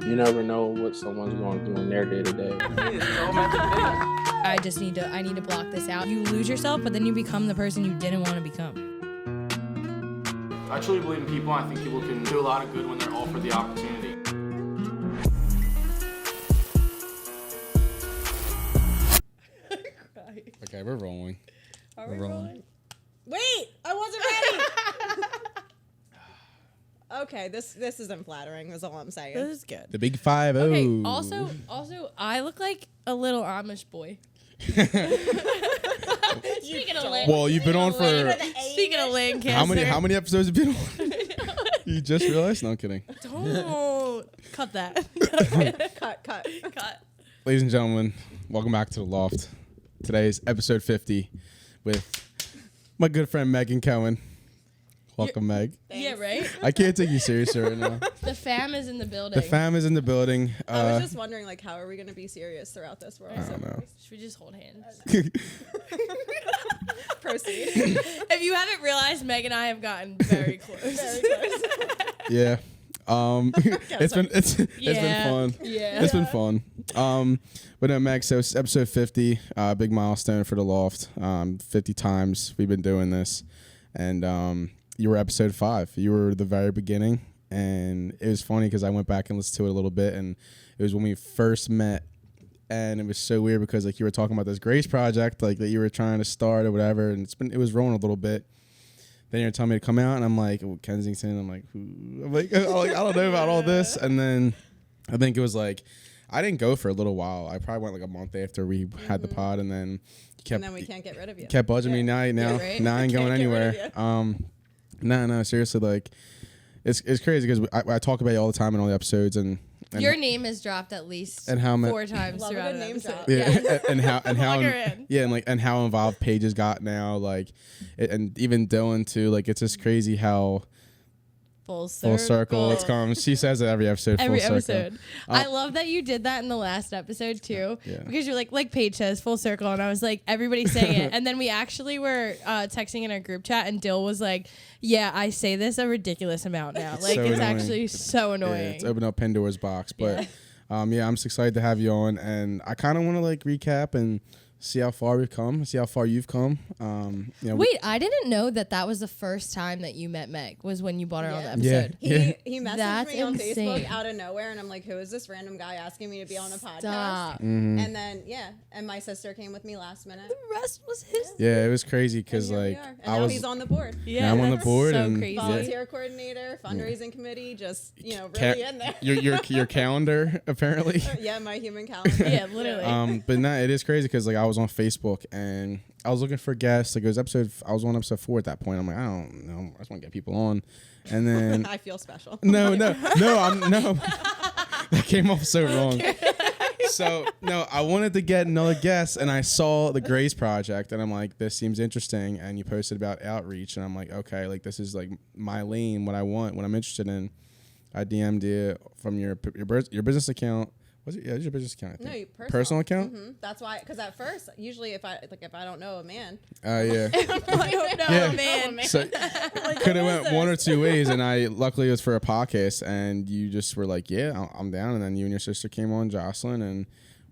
You never know what someone's going through in their day to day. I need to block this out. You lose yourself, but then you become the person you didn't want to become. I truly believe in people. I think people can do a lot of good when they're offered the opportunity. Okay, we're rolling. Are we rolling? Wait, I wasn't ready. Okay, this isn't flattering. Is all I'm saying. This is good. The big 5-0. Okay. Also, I look like a little Amish boy. Speaking of Lynn. Well, you've been on for. Speaking of Lynn Cancer. How many episodes have you been on? You just realized? No, I'm kidding. Don't cut that. Cut. Ladies and gentlemen, welcome back to the Loft. Today's episode 50 with my good friend Meg and Cohen. Welcome, Meg. Thanks. Yeah, right? I can't take you seriously right now. The fam is in the building. The fam is in the building. I was just wondering, like, how are we going to be serious throughout this world? I don't know. Should we just hold hands? Proceed. If you haven't realized, Meg and I have gotten very close. Very close. Yeah. It's been fun. Yeah. It's been fun. But no, Meg, so it's episode 50, big milestone for the Loft. 50 times we've been doing this. And you were episode 5. You were the very beginning. And it was funny because I went back and listened to it a little bit. And it was when we first met. And it was so weird because like you were talking about this Grace project, like that you were trying to start or whatever. And it was rolling a little bit. Then you're telling me to come out, and I'm like, oh, Kensington. I'm like, who? I don't know about all this. And then I think it was like, I didn't go for a little while. I probably went like a month after we had the pod, and then And then we can't get rid of you. kept budging me. Now I ain't going anywhere. Can't No, seriously, like it's crazy because I talk about you all the time in all the episodes, and Your name is dropped at least and how 4 times Love a throughout good an name episode. drop. Yeah, and how Plug her in. yeah, and how involved Pages got now, like, and even Dylan too. Like, it's just crazy how Full circle. it's come. She says it every episode. Every full episode. circle. I love that you did that in the last episode too. Yeah. Because you're like Paige says, full circle. And I was like, everybody saying it. And then we actually were texting in our group chat and Dill was like, yeah, I say this a ridiculous amount now. Like, so it's annoying. actually so annoying. Yeah, it's opened up Pandora's box. But I'm just excited to have you on. And I kind of want to like recap and see how far we've come, see how far you've come. Wait, I didn't know that was the first time that you met Meg, was when you bought her on the episode. He messaged That's me on insane. Facebook out of nowhere, and I'm like, who is this random guy asking me to be on a podcast? Stop. Mm-hmm. And then, and my sister came with me last minute. The rest was his. Yeah, it was crazy And because here we like are. And now he's on the board. Yeah, now I'm on the that's board so and crazy. Volunteer coordinator, fundraising committee, just, really in there. your calendar apparently. Yeah, my human calendar. Yeah, literally. But no, it is crazy because like I was on Facebook and I was looking for guests. Like I was on episode 4 at that point. I'm like, I don't know, I just want to get people on. And then I feel special. no. That came off so wrong. So no, I wanted to get another guest, and I saw the Grace project, and I'm like, this seems interesting. And you posted about outreach, and I'm like, okay, like this is like my lane, what I want, what I'm interested in. I DM'd you from your business account. Was it? Yeah, it's your business account. I think. No, you personal account. Mm-hmm. That's why, because at first, usually if I don't know a man, Yeah. I don't know, Yeah. man. So could have went one or two ways, and I luckily it was for a podcast, and you just were like, yeah, I'm down, and then you and your sister came on, Jocelyn, and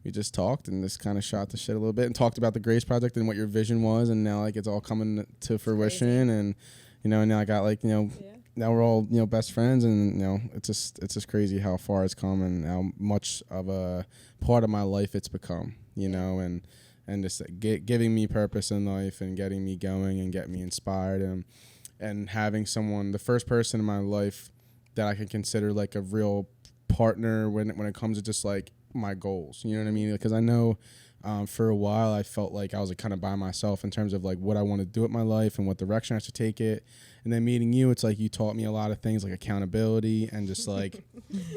we just talked and just kind of shot the shit a little bit and talked about the Grace project and what your vision was, and now like it's all coming to fruition, and and now I got like now we're all best friends, and it's just crazy how far it's come and how much of a part of my life it's become, and just giving me purpose in life and getting me going and getting me inspired, and having someone, the first person in my life that I can consider like a real partner when it comes to just like my goals, you know what I mean? Because I know for a while I felt like I was like kind of by myself in terms of like what I want to do with my life and what direction I should take it. And then meeting you, it's like you taught me a lot of things like accountability and just like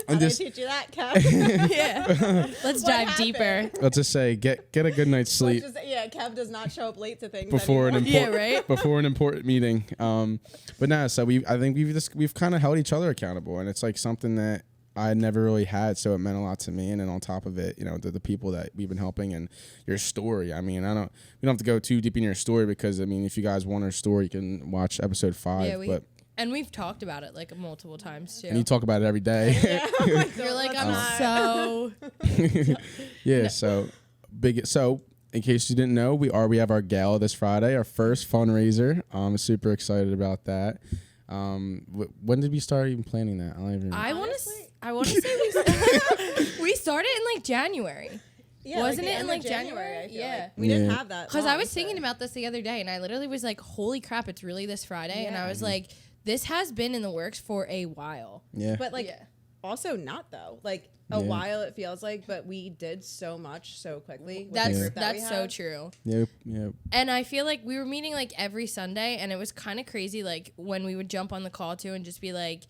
I didn't teach you that, Kev. Yeah. Let's dive happened? deeper. let's just say get a good night's sleep Kev does not show up late to things before anymore. before an important meeting. But no, so I think we've kind of held each other accountable, and it's like something that I never really had, so it meant a lot to me. And then on top of it, the people that we've been helping and your story. I mean, we don't have to go too deep in your story because I mean, if you guys want our story, you can watch episode 5. Yeah, And we've talked about it like multiple times too. And you talk about it every day. Yeah, I'm like, You're like, let's I'm not. so. Yeah, so big. So in case you didn't know, we have our gala this Friday, our first fundraiser. I'm super excited about that. When did we start even planning that? I don't even. I want to say we started in like January. Yeah, Wasn't the it in end like of January? I feel Yeah. like. We didn't Yeah. have that. Because I long, was so- thinking about this the other day, and I literally was like, "Holy crap! It's really this Friday," and I Yeah. was like, "This has been in the works for a while." Yeah. But like, Yeah. also not though. Like Yeah. a while it feels like, but we did so much so quickly. With the That's group that we that's so have. true. Yeah. And I feel like we were meeting like every Sunday, and it was kind of crazy. Like when we would jump on the call too, and just be like,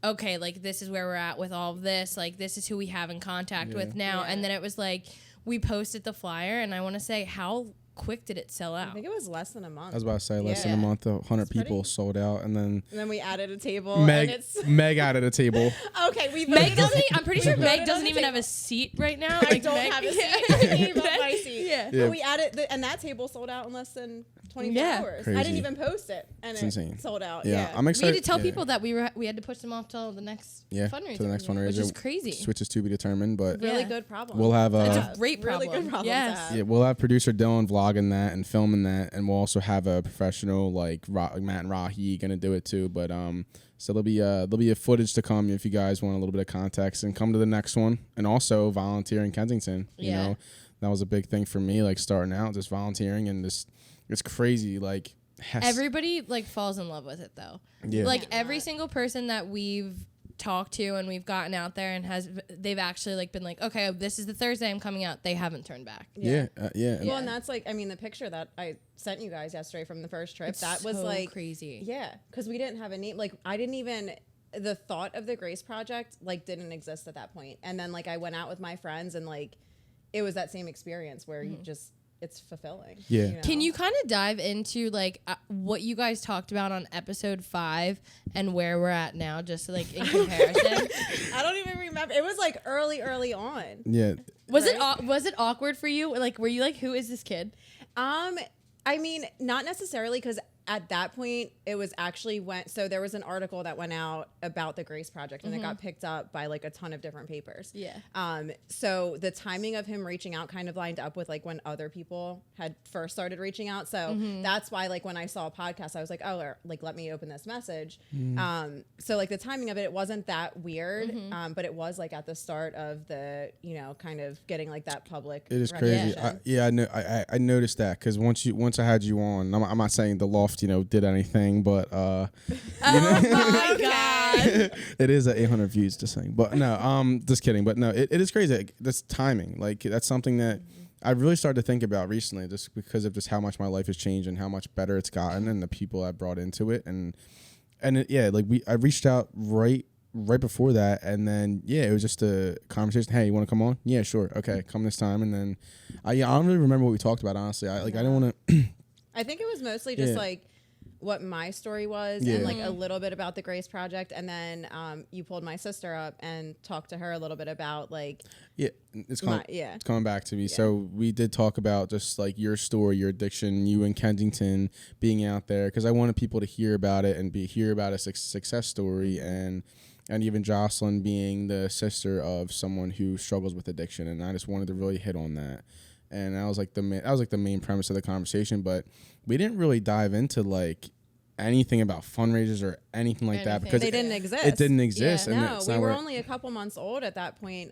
"Okay, like this is where we're at with all of this. Like this is who we have in contact with now." Yeah. And then it was like we posted the flyer, and I want to say, how quick did it sell I out? think it was less than a month. I was about to say less than a Yeah. month. 100 people pretty- sold out, and then And then we added a table. And it's Meg added a table. okay. We Meg voted on doesn't. it. I'm pretty sure We Meg voted doesn't on the even have table. a seat right now. I Like, don't Meg- have a seat. Yeah. I gave up my seat. Yeah. Yeah. But we added, and that table sold out in less than 24 Yeah. hours. I Crazy. didn't even post it, and It's it insane. sold out. Yeah, Yeah, I'm We excited. had to tell yeah. people that we had to push them off till the next fundraiser. to the next fundraiser, which is crazy. Which is to be determined, but Yeah. really good problem. we'll have It's a a great really problem. good problem. Yes. To have. yeah, we'll have producer Dylan vlogging that and filming that, and we'll also have a professional like Matt and Rahi gonna do it too. But so there'll be a footage to come if you guys want a little bit of context, and come to the next one, and also volunteer in Kensington. You Yeah. know, that was a big thing for me, like starting out just volunteering, and this it's crazy like. Everybody like falls in love with it though. Yeah. Like every single person that we've talked to and we've gotten out there and they've actually like been like, okay, this is the Thursday I'm coming out. They haven't turned back. yeah. Well, and that's like, I mean, the picture that I sent you guys yesterday from the first trip, that was so like crazy. Yeah, because we didn't have a name. Like, I didn't even. The thought of the Grace Project like didn't exist at that point. And then like I went out with my friends, and like it was that same experience where you just. It's fulfilling. Yeah. know? Can you kind of dive into like what you guys talked about on episode 5 and where we're at now, just like in comparison? I don't even remember. It was like early on. Yeah. Was Right? was it awkward for you? Like, were you like, who is this kid? I mean, not necessarily, because at that point it was actually so there was an article that went out about the Grace Project, and it got picked up by like a ton of different papers. Yeah. So the timing of him reaching out kind of lined up with like when other people had first started reaching out. So that's why like when I saw a podcast, I was like, oh, like let me open this message. So like the timing of it wasn't that weird, but it was like at the start of the, kind of getting like that public. It is crazy. recognition. I noticed that because once I had you on, I'm not saying the Loft did anything, but Oh my god! it is at 800 views just saying. But no, just kidding. But no, it is crazy. Like, that's timing. Like that's something that I really started to think about recently, just because of just how much my life has changed and how much better it's gotten, and the people I brought into it, and I reached out right before that, and then it was just a conversation. Hey, you want to come on? Yeah, sure. Okay, come this time. And then I don't really remember what we talked about, honestly. I don't want to. I think it was mostly just Yeah. like what my story was, Yeah. and like a little bit about the Grace Project, and then you pulled my sister up and talked to her a little bit about like It's coming. yeah. It's coming back to me. So we did talk about just like your story, your addiction, you in Kensington being out there, because I wanted people to hear about it and hear about a success story, and even Jocelyn being the sister of someone who struggles with addiction, and I just wanted to really hit on that. And that was like the main premise of the conversation, but we didn't really dive into like anything about fundraisers or anything like that, because They didn't exist. It didn't exist. Yeah. And No, it's we not were where- only a couple months old at that point,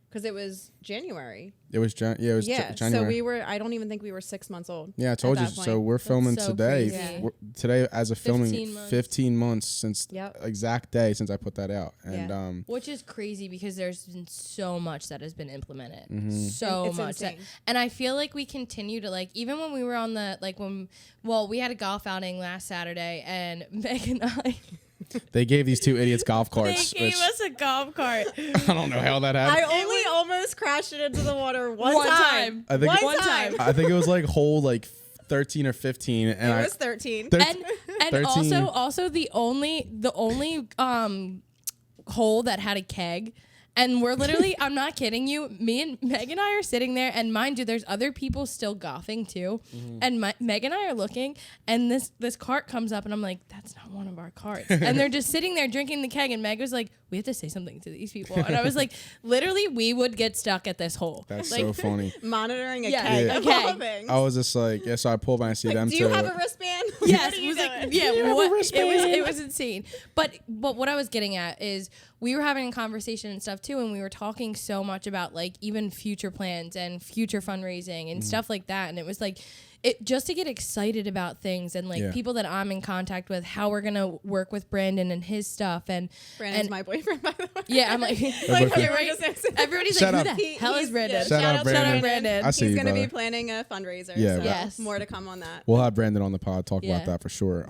because it was January. It was January. So we were. I don't even think we were 6 months old. Yeah, I told you. that So point. we're filming so today. crazy. Today, as of filming, 15 months. 15 months since Yep. exact day since I put that out, and Yeah. Which is crazy because there's been so much that has been implemented. Mm-hmm. So It's much. insane. And I feel like we continue to like, even when we were on the, like we had a golf outing last Saturday, and Meg and I, they gave these two idiots golf carts. they gave which us a golf cart. I don't know how that happened. I only almost crashed it into the water one One time. time. I think One time. I think it was like hole like 13 or 15, and It was 13. And 13. also the only hole that had a keg, And we're literally, I'm not kidding you, me and Meg and I are sitting there, and mind you, there's other people still golfing too. And Meg and I are looking, and this cart comes up, and I'm like, that's not one of our carts. And they're just sitting there drinking the keg, and Meg was like, we have to say something to these people. And I was like, literally, we would get stuck at this hole. That's like, so funny. Monitoring a Yeah. keg Yeah. of all things. I was just like, yeah, so I pulled by and see Like, them do too. you have a wristband? Yes, What are it you was like, doing? yeah, have a what, wristband? it was insane. But what I was getting at is we were having a conversation and stuff too, and we were talking so much about like even future plans and future fundraising and stuff like that. And it was like it just to get excited about things and like people that I'm in contact with, how we're gonna work with Brandon and his stuff. And Brandon's my boyfriend, by the way. yeah, I'm like, Like, Okay. we're just- everybody's Shout like, out. who the hell is Brandon? Shout out Brandon. Brandon. I see He's you, going to be brother. planning a fundraiser. Yeah, so Yes. more to come on that. We'll have Brandon on the pod, talk Yeah. about that for sure.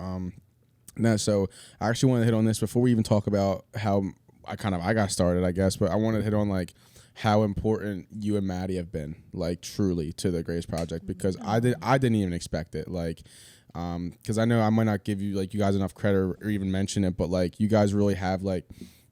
No, so I actually want to hit on this before we even talk about how I got started, I guess, but I want to hit on like how important you and Maddie have been, like truly, to the Grace Project, because I didn't even expect it, like, because I know I might not give you like you guys enough credit or even mention it, but like you guys really have, like,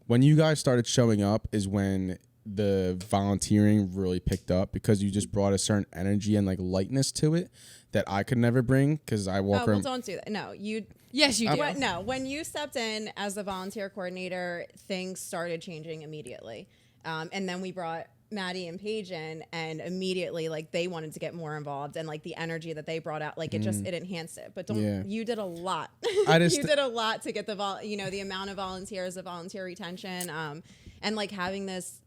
when you guys started showing up is when the volunteering really picked up, because you just brought a certain energy and like lightness to it that I could never bring, because I walk Well, around. don't do that. No, you. Yes, you do. No, when you stepped in as the volunteer coordinator, things started changing immediately. And then we brought Maddie and Paige in, and immediately like they wanted to get more involved, and like the energy that they brought out, like it enhanced it. But you did a lot. I just you did a lot to get the the amount of volunteers, the volunteer retention, and like having this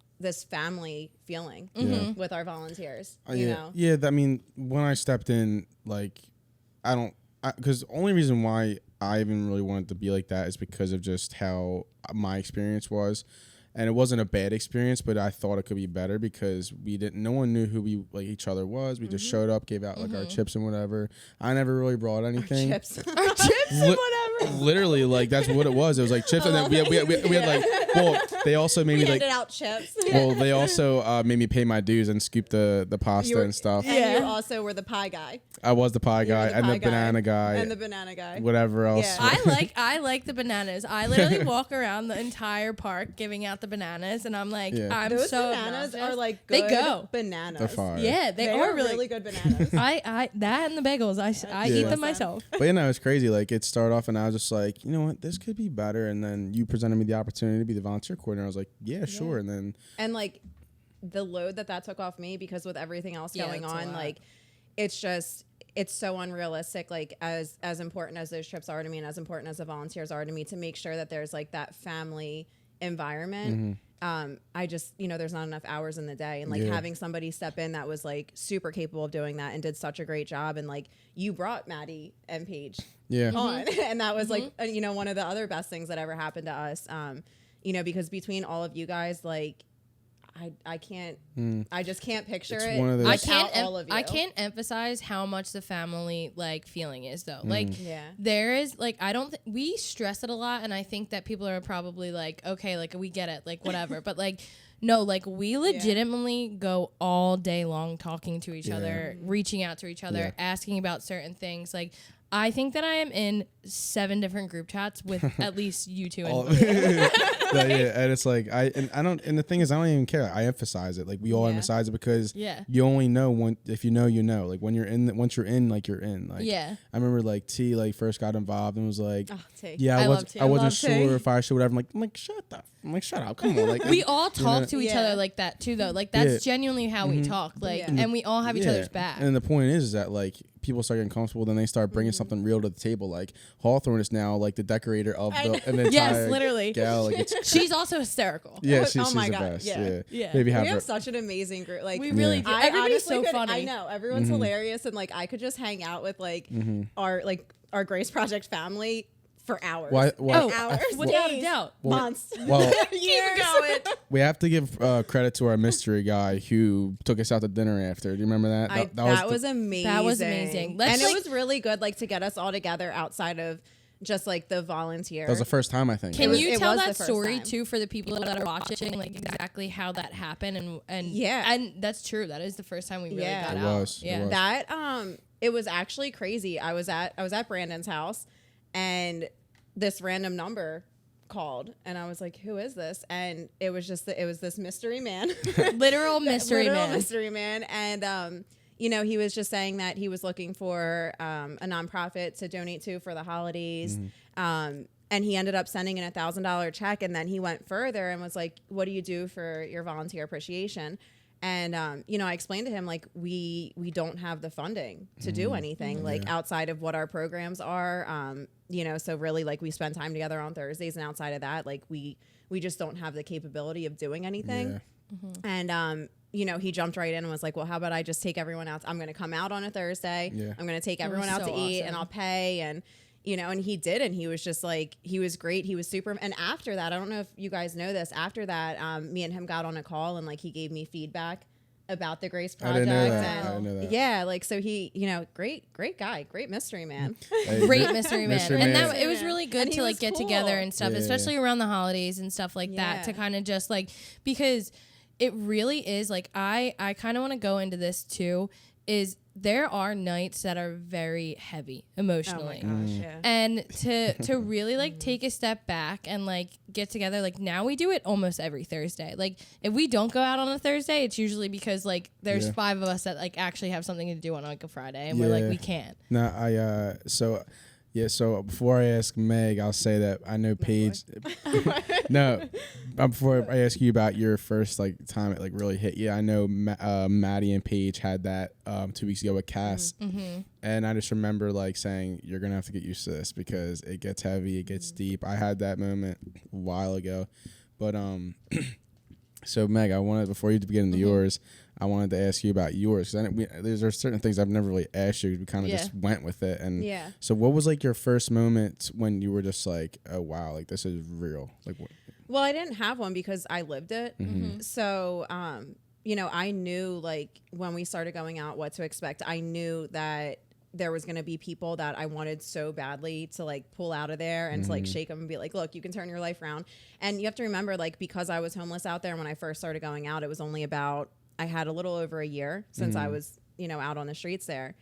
family feeling with our volunteers. You know. Yeah, I mean, when I stepped in, like, because the only reason why I even really wanted to be like that is because of just how my experience was. And it wasn't a bad experience, but I thought it could be better because no one knew who each other was. We just showed up, gave out like our chips and whatever. I never really brought anything. Our chips and whatever. Literally, like that's what it was. It was like chips, and then we had like, well, they also made We me like, handed out chips. well, they also made me pay my dues and scoop the pasta and stuff. And you also were the pie guy. I was the pie guy The and pie the banana guy And the banana guy. whatever else. Yeah. I like the bananas. I literally walk around the entire park giving out the bananas, and I'm like, Yeah. I'm Those so bananas obnoxious. are like They good go. bananas. They're fire. Yeah, they are really good bananas. I that and the bagels. I eat them myself. But you know, it's crazy. Like it started off, and I was just like, you know what, this could be better. And then you presented me the opportunity to be the volunteer coordinator. I was like, yeah, sure. And then And like the load that took off me, because with everything else going that's a on, lot. like it's so unrealistic, like as important as those trips are to me and as important as the volunteers are to me, to make sure that there's like that family environment. I just, there's not enough hours in the day, and like having somebody step in that was like super capable of doing that and did such a great job. And like you brought Maddie and Paige on, and that was like, one of the other best things that ever happened to us. Because between all of you guys, like I can't, I just can't picture It's it. one of those- All of you. I can't emphasize how much the family like feeling is though. Like Yeah. there is like we stress it a lot, and I think that people are probably like, okay, like we get it, like whatever. But like no, like we legitimately go all day long talking to each other, reaching out to each other, asking about certain things. Like I think that I am in 7 different group chats with at least you two. and it's like and the thing is, I don't even care. I emphasize it. Like we all emphasize it because you only know if you know, like when you're in, once you're in, like you're in. Like I remember like T like first got involved and was like, T. I love T. wasn't love sure T. if I should whatever. I'm like shut up, come on. Like we all talk to each Yeah. other like that too, though. Like that's genuinely how we talk. Like, and we all have each other's back. And the point is that like people start getting comfortable, then they start bringing something real to the table. Like Hawthorne is now like the decorator of the entire Yes, literally. gala. Like it's She's also hysterical. yeah, Oh she's my the God, best. yeah. Yeah. Maybe We have her. have such an amazing group. Like We really do. I Everybody's honestly so funny. I know everyone's hilarious, and like I could just hang out with like our Grace Project family for hours. Why- hours, without a doubt. months, Well, years. we have to give credit to our mystery guy who took us out to dinner after. Do you remember that? That was amazing. That was amazing. And it was really good, like to get us all together outside of just like the volunteer. that was the first time, I think. Can you it tell was that the first story time. too for the people that are watching, like exactly how that happened and Yeah. and that's true. That is the first time we really Yeah. got It out. was. It Yeah. was. That it was actually crazy. I was at Brandon's house, and this random number called, and I was like, who is this? And it was just it was this mystery man. Literal mystery man. And you know, he was just saying that he was looking for a nonprofit to donate to for the holidays. And he ended up sending in $1,000 check, and then he went further and was like, what do you do for your volunteer appreciation? And, you know, I explained to him, like, we don't have the funding to do anything, like, outside of what our programs are. You know, so really, like, we spend time together on Thursdays, and outside of that, like, we just don't have the capability of doing anything. And, you know, he jumped right in and was like, well, how about I just take everyone out? I'm going to come out on a Thursday. I'm going to take everyone out to eat, and I'll pay. And, you know, and he did. And he was just like, he was great. He was super. And after that, I don't know if you guys know this, after that, me and him got on a call, and like, he gave me feedback about the Grace Project. I didn't know that. Yeah, like, so he, you know, great guy, great mystery man. Great mystery man. Mystery And man. that it was really good to like get together and stuff, especially around the holidays and stuff like that, to kind of just like, because it really is like, I kind of want to go into this too, is there are nights that are very heavy emotionally. Oh my gosh, yeah. And to really like take a step back and like get together, like now we do it almost every Thursday. Like if we don't go out on a Thursday, it's usually because like there's 5 of us that like actually have something to do on like a Friday, and we're like, we can't. No, so before I ask Meg, I'll say that I know Paige. Before I ask you about your first like time it like really hit you, I know Maddie and Paige had that 2 weeks ago with Cass, and I just remember like saying, you're gonna have to get used to this because it gets heavy, it gets deep. I had that moment a while ago, but so Meg, I wanted, before you get into yours, I wanted to ask you about yours, because there's certain things I've never really asked you. We kind of just went with it. And so what was like your first moment when you were just like, oh wow, like this is real? Like what? Well, I didn't have one because I lived it. So, you know, I knew like when we started going out what to expect. I knew that there was going to be people that I wanted so badly to like pull out of there and to like shake them and be like, look, you can turn your life around. And you have to remember, like, because I was homeless out there, when I first started going out, it was only about, I had a little over a year since I was, you know, out on the streets there.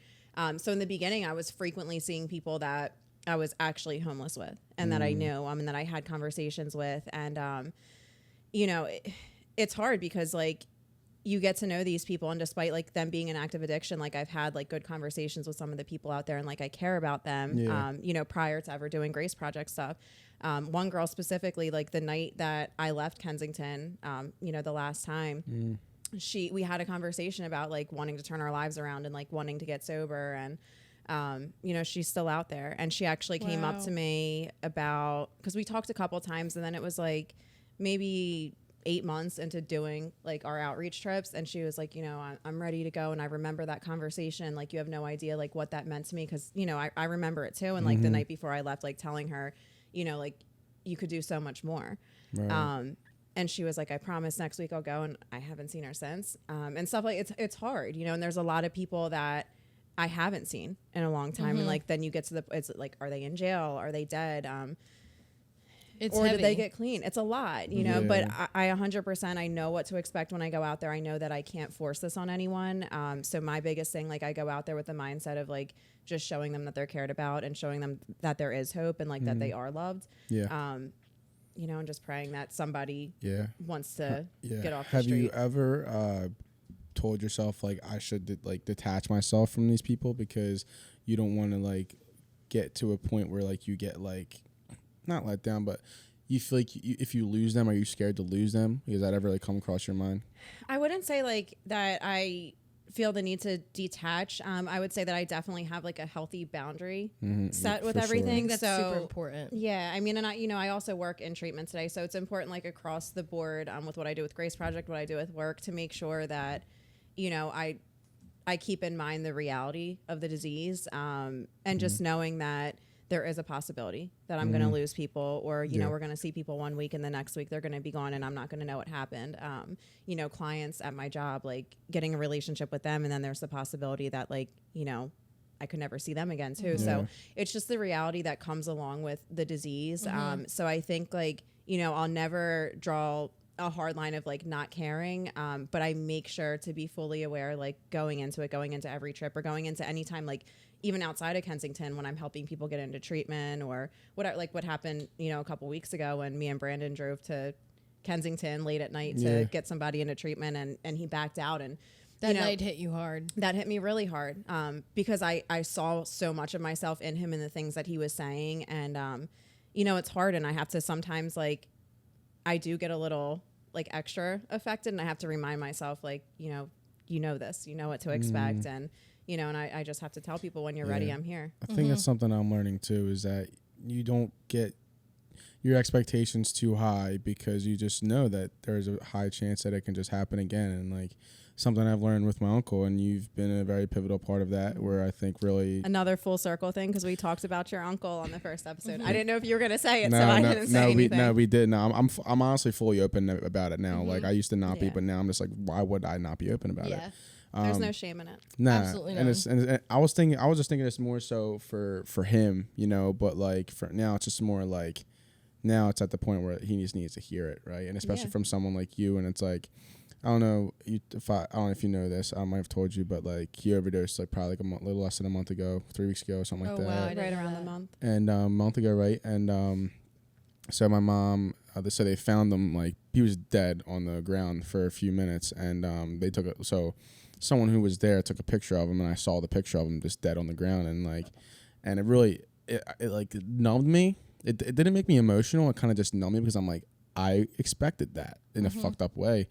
So in the beginning, I was frequently seeing people that I was actually homeless with, and that I knew, and that I had conversations with. And, you know, it's hard because like you get to know these people, and despite like them being an active addiction, like I've had like good conversations with some of the people out there, and like I care about them, you know, prior to ever doing Grace Project stuff. One girl specifically, like the night that I left Kensington, you know, the last time, we had a conversation about like wanting to turn our lives around and like wanting to get sober. And, you know, she's still out there, and she actually came up to me about, cause we talked a couple times, and then it was like maybe 8 months into doing like our outreach trips. And she was like, you know, I'm ready to go. And I remember that conversation. Like, you have no idea like what that meant to me. Cause you know, I remember it too. And like the night before I left, like telling her, you know, like you could do so much more. Right. And she was like, I promise next week I'll go. And I haven't seen her since. And stuff like it's hard, you know, and there's a lot of people that I haven't seen in a long time. And like, then you get to it's like, are they in jail? Are they dead? It's or heavy. did they get clean? It's a lot, you know, but I 100%, I know what to expect when I go out there. I know that I can't force this on anyone. So my biggest thing, like I go out there with the mindset of like, just showing them that they're cared about, and showing them that there is hope, and like that they are loved. You know, and just praying that somebody wants to get off the street. Have you ever told yourself like, I should like detach myself from these people, because you don't want to like get to a point where like you get like not let down, but you feel like if you lose them, are you scared to lose them? Does that ever like come across your mind? I wouldn't say like that I feel the need to detach. I would say that I definitely have like a healthy boundary set with everything. Sure. That's super important. Yeah, I mean, and I also work in treatment today, so it's important like across the board with what I do with Grace Project, what I do with work, to make sure that, you know, I keep in mind the reality of the disease, and just knowing that there is a possibility that I'm going to lose people, or, you know, we're going to see people one week and the next week they're going to be gone and I'm not going to know what happened. You know, clients at my job, like getting a relationship with them, and then there's the possibility that like, you know, I could never see them again too. So it's just the reality that comes along with the disease. So I think like, you know, I'll never draw a hard line of like not caring. But I make sure to be fully aware, like going into every trip or going into any time, like even outside of Kensington when I'm helping people get into treatment or what happened, a couple weeks ago when me and Brandon drove to Kensington late at night to get somebody into treatment and he backed out. And that night hit you hard. That hit me really hard because I saw so much of myself in him and the things that he was saying. And, it's hard. And I have to sometimes like, I do get a little like extra affected and I have to remind myself like, this, what to expect. And, and I just have to tell people when you're ready, I'm here. I think that's something I'm learning too, is that you don't get your expectations too high because you just know that there's a high chance that it can just happen again. And like something I've learned with my uncle, and you've been a very pivotal part of that, where I think really another full circle thing, because we talked about your uncle on the first episode. I didn't know if you were going to say it, so I didn't say anything. We did. No, I'm honestly fully open about it now. Like I used to not be, but now I'm just like, why would I not be open about it? There's no shame in it. Nah, absolutely not. And I was just thinking it's more so for him, but like for now it's just more like now it's at the point where he just needs to hear it, right? And especially from someone like you, and it's like I don't know if you know this. I might have told you, but like he overdosed like probably like a little less than a month ago, 3 weeks ago, something like that. Wow, right around the month. And month ago, right? And so my mom, so they found him like he was dead on the ground for a few minutes, and they took it. So someone who was there took a picture of him, and I saw the picture of him just dead on the ground, and it really it like numbed me. It didn't make me emotional. It kind of just numbed me because I'm like, I expected that in a fucked up way.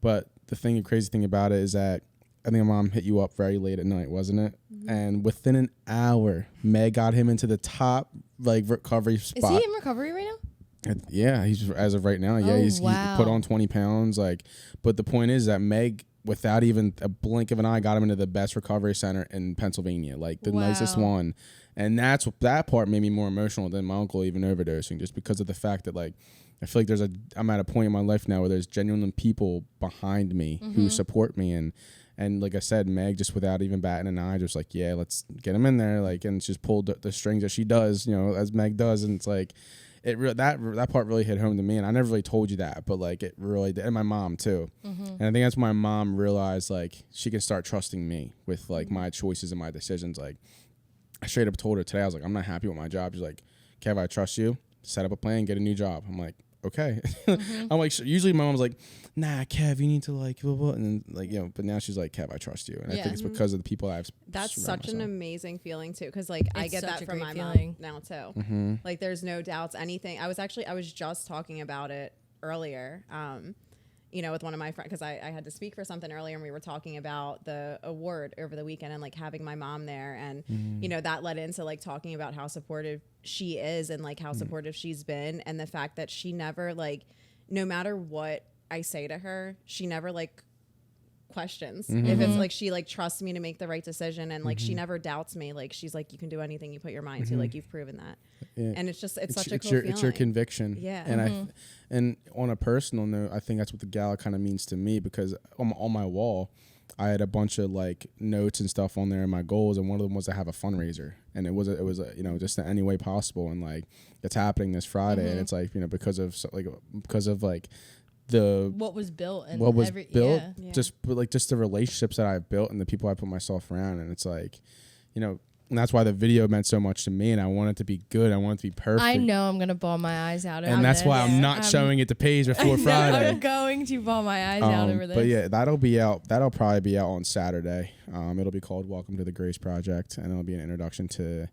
But the crazy thing about it is that I think my mom hit you up very late at night, wasn't it? And within an hour, Meg got him into the top like recovery spot. Is he in recovery right now? Yeah, he's as of right now. Yeah, he's put on 20 pounds. Like, but the point is that Meg, without even a blink of an eye, got him into the best recovery center in Pennsylvania, like the nicest one. And that part made me more emotional than my uncle even overdosing, just because of the fact that like I feel like I'm at a point in my life now where there's genuine people behind me who support me, and like I said, Meg just without even batting an eye, just like, yeah, let's get him in there, like, and just pulled the strings that she does, as Meg does, and it's like that part really hit home to me, and I never really told you that, but like it really did, and my mom too, and I think that's when my mom realized like she can start trusting me with like my choices and my decisions. Like I straight up told her today, I was like, I'm not happy with my job. She's like, Kev, I trust you. Set up a plan, get a new job. I'm like, okay. I'm like, usually my mom's like, nah, Kev, you need to like, blah, blah. And then like, but now she's like, Kev, I trust you. And I think it's because of the people I've. That's such an amazing feeling too, because like I get that from my mom now too. Like there's no doubts anything. I was just talking about it earlier. With one of my friends, because I had to speak for something earlier, and we were talking about the award over the weekend and like having my mom there, and that led into like talking about how supportive she is and like how supportive she's been, and the fact that she never like, no matter what I say to her, she never like questions if it's like she like trusts me to make the right decision, and like she never doubts me. Like she's like, you can do anything you put your mind to, like you've proven that. And it's such a cool feeling. It's your conviction. And and on a personal note, I think that's what the gala kind of means to me, because on my wall I had a bunch of like notes and stuff on there and my goals, and one of them was to have a fundraiser, and it was just in any way possible, and like it's happening this Friday, and it's like because of what was built and just the relationships that I've built and the people I put myself around, and it's like and that's why the video meant so much to me, and I want it to be good. I want it to be perfect. I know I'm gonna bawl my eyes out, and that's why I'm not showing it to Paige before Friday. I'm going to bawl my eyes out over this. But yeah, that'll be out. That'll probably be out on Saturday. It'll be called "Welcome to the Grace Project," and it'll be an introduction to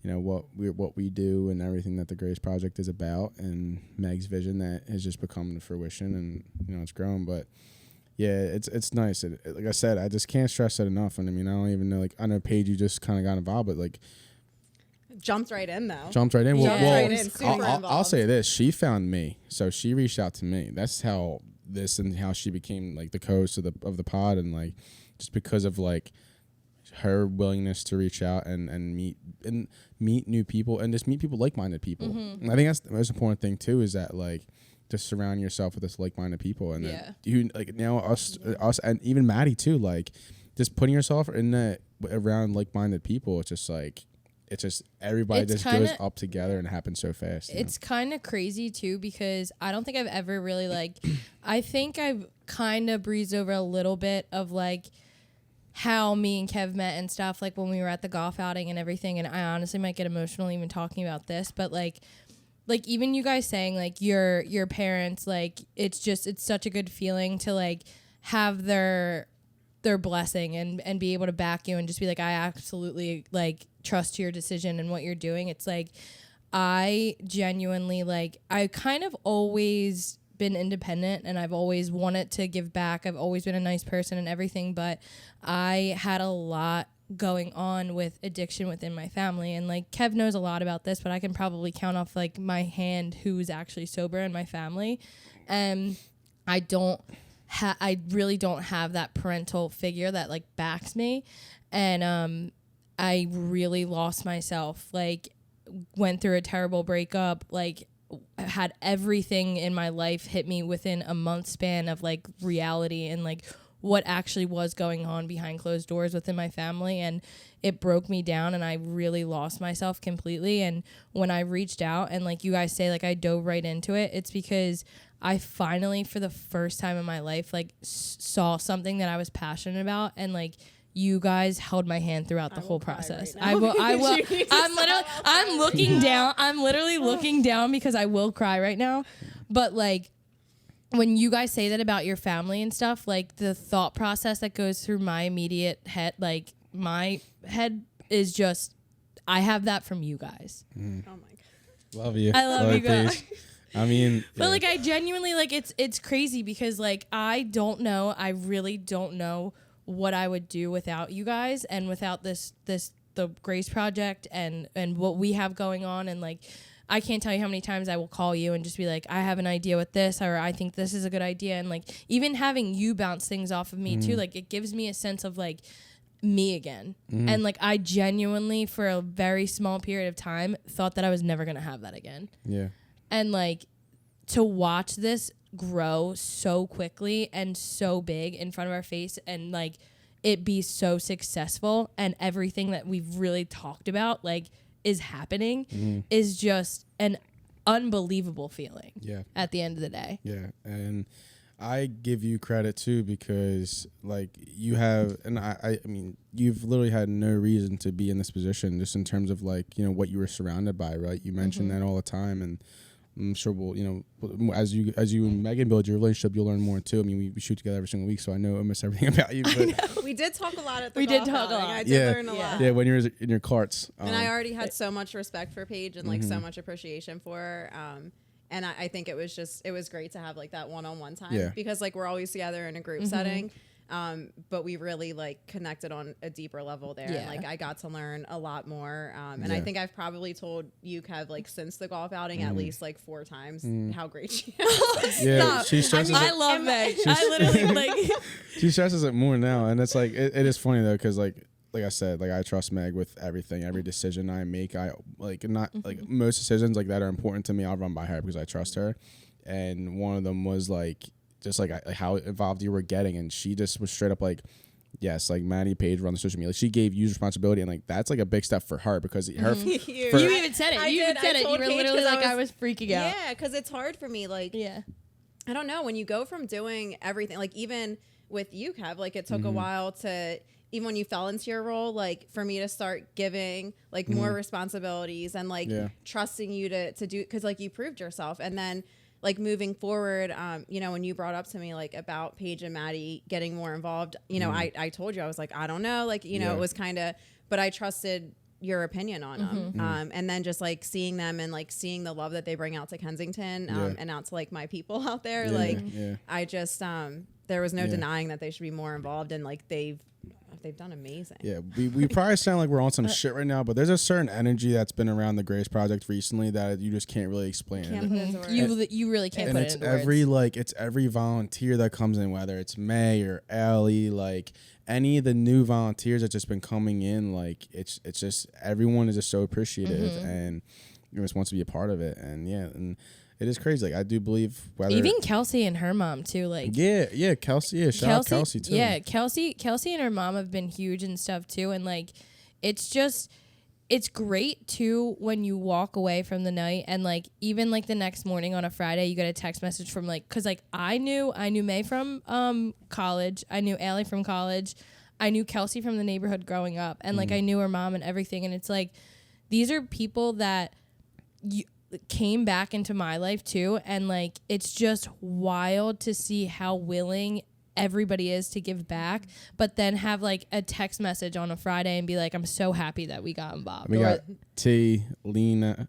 what we do and everything that the Grace Project is about, and Meg's vision that has just become to fruition, and it's grown. But yeah, it's nice. Like I said, I just can't stress it enough. And I mean, I don't even know. Like I know Paige, you just kind of got involved, but like jumped right in though. I'll say this: she found me, so she reached out to me. That's how she became like the co-host of the pod, and like just because of like her willingness to reach out and meet new people, and just meet people, like-minded people. And I think that's the most important thing too, is that like just surround yourself with this like-minded people, and then you like now us and even Maddie too, like just putting yourself in around like-minded people. It's just like it's just everybody It's just kinda- goes up together and it happens so fast. It's kind of crazy too, because I don't think I've ever really like, I think I've kind of breezed over a little bit of like how me and Kev met and stuff, like when we were at the golf outing and everything. And I honestly might get emotional even talking about this, but like even you guys saying like your parents, like it's such a good feeling to like have their blessing and be able to back you and just be like, I absolutely like trust your decision and what you're doing. It's like, I genuinely like, I kind of always been independent and I've always wanted to give back. I've always been a nice person and everything, but I had a lot going on with addiction within my family. And like Kev knows a lot about this, but I can probably count off like my hand who's actually sober in my family. And I really don't have that parental figure that like backs me. And I really lost myself, like went through a terrible breakup, like had everything in my life hit me within a month span of like reality and like what actually was going on behind closed doors within my family. And it broke me down and I really lost myself completely. And when I reached out and like you guys say, like I dove right into it, it's because I finally, for the first time in my life, like saw something that I was passionate about, and like you guys held my hand throughout the whole process. Right, I will. I'm looking down. I'm literally looking down because I will cry right now. But like when you guys say that about your family and stuff, like the thought process that goes through my immediate head, like my head is just, I have that from you guys. Oh my God. Love you. I love you guys. Paige. I mean, but like I genuinely like it's crazy because like I really don't know what I would do without you guys and without the Grace Project and what we have going on. And like I can't tell you how many times I will call you and just be like, I have an idea with this, or I think this is a good idea. And like even having you bounce things off of me too, like it gives me a sense of like me again. And like I genuinely for a very small period of time thought that I was never gonna have that again. Yeah. And like to watch this grow so quickly and so big in front of our face and like it be so successful and everything that we've really talked about like is happening is just an unbelievable feeling. Yeah. At the end of the day. Yeah. And I give you credit too because like you have, and I mean, you've literally had no reason to be in this position just in terms of like, you know, what you were surrounded by, right? You mentioned that all the time, and I'm sure we'll, you know, as you and Megan build your relationship, you'll learn more too. I mean, we shoot together every single week, so I know almost everything about you. But We did talk a lot at the We did golf talk a outing. lot. I did learn a lot. yeah, when you're in your carts. And I already had so much respect for Paige and like so much appreciation for her. And I think it was great to have like that one-on-one time because like we're always together in a group setting. But we really like connected on a deeper level there. Yeah. And like I got to learn a lot more. And I think I've probably told you, Kev, like since the golf outing at least like 4 times how great she is. Yeah, she stresses I love Meg. I literally like she stresses it more now, and it's like it is funny though because like I said, like I trust Meg with everything, every decision I make. I like not like most decisions like that are important to me. I'll run by her because I trust her, and one of them was like just like how involved you were getting, and she just was straight up like, yes, like Maddie, Paige run the social media. Like, she gave you responsibility, and like that's like a big step for her because her. you even said it. You were literally like I was freaking out. Yeah, because it's hard for me. Like, I don't know, when you go from doing everything, like even with you, Kev, like it took a while to. Even when you fell into your role, like for me to start giving like more responsibilities and like trusting you to do, because like you proved yourself. And then like moving forward, you know, when you brought up to me like about Paige and Maddie getting more involved, you know, I told you, I was like, I don't know, like, you know, it was kind of, but I trusted your opinion on them. And then just like seeing them and like seeing the love that they bring out to Kensington and out to like my people out there. I just, there was no denying that they should be more involved, and like they've done amazing. Yeah, we probably sound like we're on some shit right now, but there's a certain energy that's been around the Grace Project recently that you just can't really explain. You really can't put it into words. It's every volunteer that comes in, whether it's May or Allie, like any of the new volunteers that's just been coming in, like it's just everyone is just so appreciative and just wants to be a part of it. And it is crazy. Like I do believe even Kelsey and her mom too. Like Kelsey. Shout out Kelsey too. Yeah, Kelsey and her mom have been huge and stuff too. And like, it's just it's great too when you walk away from the night and like even like the next morning on a Friday you get a text message from like, because like I knew May from college, I knew Allie from college, I knew Kelsey from the neighborhood growing up, and like I knew her mom and everything, and it's like these are people that came back into my life too, and like it's just wild to see how willing everybody is to give back, but then have like a text message on a Friday and be like, I'm so happy that we got involved. We got Lena,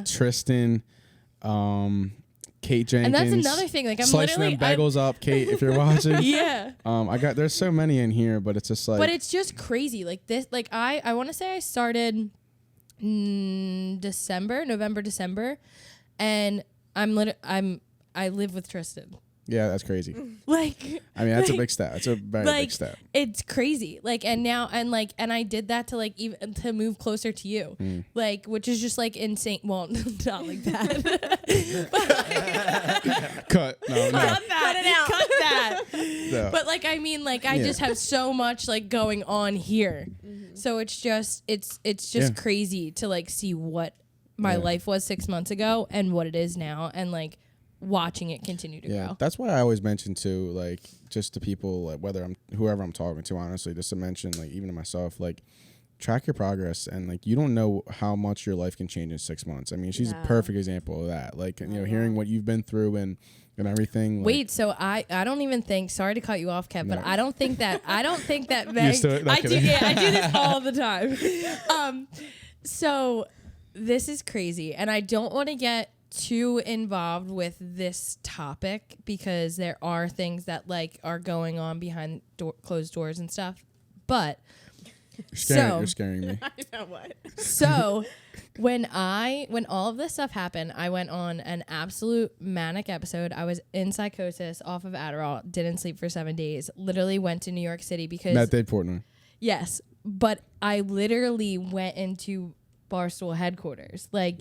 Tristan, Kate Jenkins. And that's another thing. Like I'm slicing literally them bagels up, Kate, if you're watching. Yeah. There's so many in here, but it's just like. But it's just crazy. Like this. Like I want to say I started November, December, and I live with Tristan. Yeah, that's crazy. Like, I mean, that's a big step. That's a very big step. It's crazy. Like, and now, and I did that to like even to move closer to you, like, which is just like insane. Well, not like that. Cut. No. Cut that. Cut it out. Cut that. No. But like, I mean, like, I just have so much like going on here, so it's just crazy to like see what my life was 6 months ago and what it is now, and like watching it continue to grow. That's why I always mention too, like just to people, like whoever I'm talking to, honestly, just to mention, like even to myself, like track your progress, and like you don't know how much your life can change in 6 months. I mean, she's a perfect example of that. Like, you know, hearing what you've been through and everything. Wait, so I don't even think. Sorry to cut you off, Kev, but I don't think that Meg. I do this all the time. So this is crazy, and I don't want to get too involved with this topic because there are things that like are going on behind closed doors and stuff. But you're scaring me. I know what. So when all of this stuff happened, I went on an absolute manic episode. I was in psychosis, off of Adderall, didn't sleep for 7 days. Literally went to New York City because That day, Portnoy. Yes, but I literally went into Barstool headquarters, like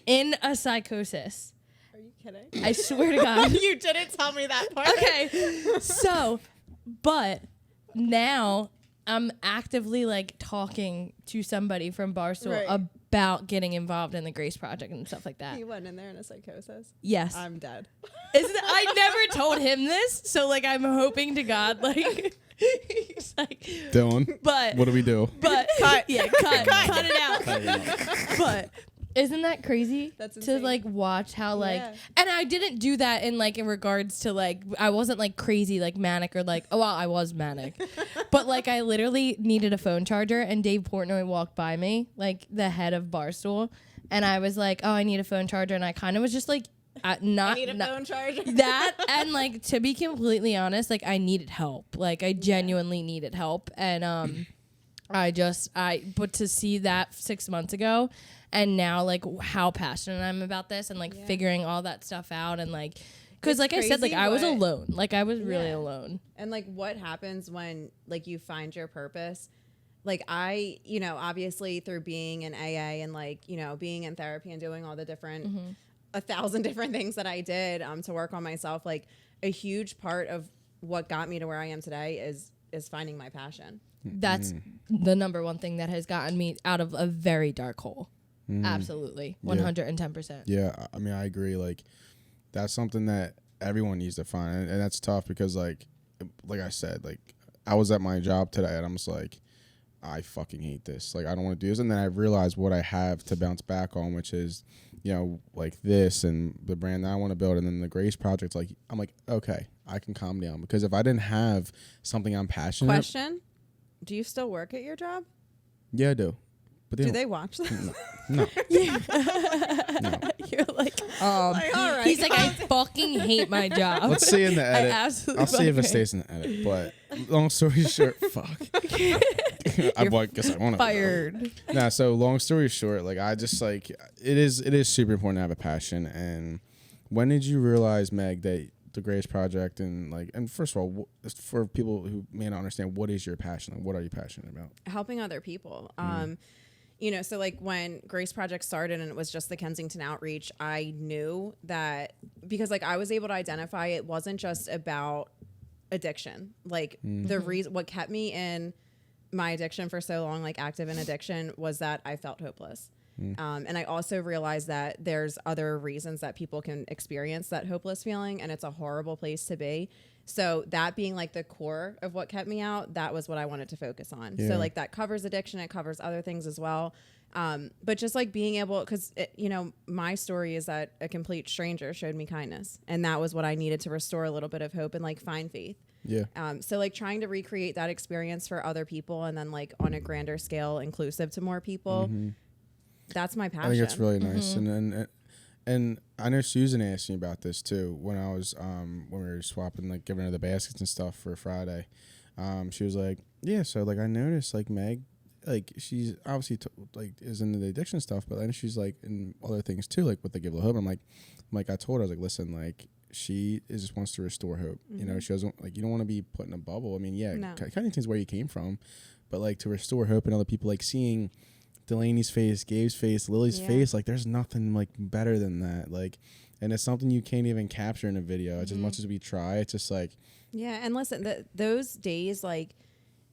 in a psychosis. Are you kidding? I swear to God. You didn't tell me that part. Okay, so, but now I'm actively like talking to somebody from Barstool about getting involved in the Grace Project and stuff like that. He went in there in a psychosis. Yes. I'm dead. I never told him this, so like I'm hoping to God like he's like Dylan. But what do we do? But cut it out. Cut it out. But isn't that crazy? That's to insane. like watch how like and I didn't do that in regards to like I wasn't like crazy like manic or like I was manic. But like I literally needed a phone charger and Dave Portnoy walked by me, like the head of Barstool, and I was like, I need a phone charger, and I kind of was just like I need a phone charger. That and like to be completely honest, like I needed help. Like I genuinely needed help, and but to see that 6 months ago. And now, like, how passionate I'm about this and, like, figuring all that stuff out. And, like, because, like I said, like, I was alone. Like, I was really alone. And, like, what happens when, like, you find your purpose? Like, I, you know, obviously through being in AA and, like, you know, being in therapy and doing all the different, 1,000 different things that I did to work on myself, like, a huge part of what got me to where I am today is finding my passion. That's the number one thing that has gotten me out of a very dark hole. Absolutely. 110%. Yeah, I mean, I agree. Like, that's something that everyone needs to find. And that's tough because, like I said, like, I was at my job today and I'm just like, I fucking hate this. Like, I don't want to do this. And then I realized what I have to bounce back on, which is, you know, like this and the brand that I want to build. And then the Grace Project, like, I'm like, okay, I can calm down. Because if I didn't have something I'm passionate about. Question, do you still work at your job? Yeah, I do. But do they watch this? No. No. You're like, all right. He's like, I fucking hate my job. Let's see in the edit. I'll see if it hate. stays in the edit. But long story short, fuck. I guess I want to fired. Nah, so long story short, like I just like it is super important to have a passion. And when did you realize, Meg, that the Grace Project and first of all, for people who may not understand, what is your passion? Like, what are you passionate about? Helping other people. You know, so like when Grace Project started and it was just the Kensington outreach, I knew that because like I was able to identify it wasn't just about addiction. Like the reason, what kept me in my addiction for so long, like active in addiction, was that I felt hopeless. And I also realized that there's other reasons that people can experience that hopeless feeling, and it's a horrible place to be. So that being like the core of what kept me out, that was what I wanted to focus on. Yeah. So like that covers addiction, it covers other things as well. But just like being able, because, you know, my story is that a complete stranger showed me kindness, and that was what I needed to restore a little bit of hope and like find faith. Yeah. So like trying to recreate that experience for other people, and then like on a grander scale, inclusive to more people. That's my passion. I think it's really nice. And I know Susan asked me about this too when I was when we were swapping, like giving her the baskets and stuff for Friday. She was like, yeah, so like I noticed like Meg, like she's obviously like is into the addiction stuff, but then she's like in other things too, like with the Give a Hope. I'm like I told her, I was like, listen, like she just wants to restore hope. You know, she doesn't, like, you don't want to be put in a bubble. I mean, yeah, kind of things where you came from, but like to restore hope in other people, like seeing Delaney's face, Gabe's face, Lily's face, like there's nothing like better than that. Like, and it's something you can't even capture in a video. As much as we try, it's just like, yeah. And listen, those days, like,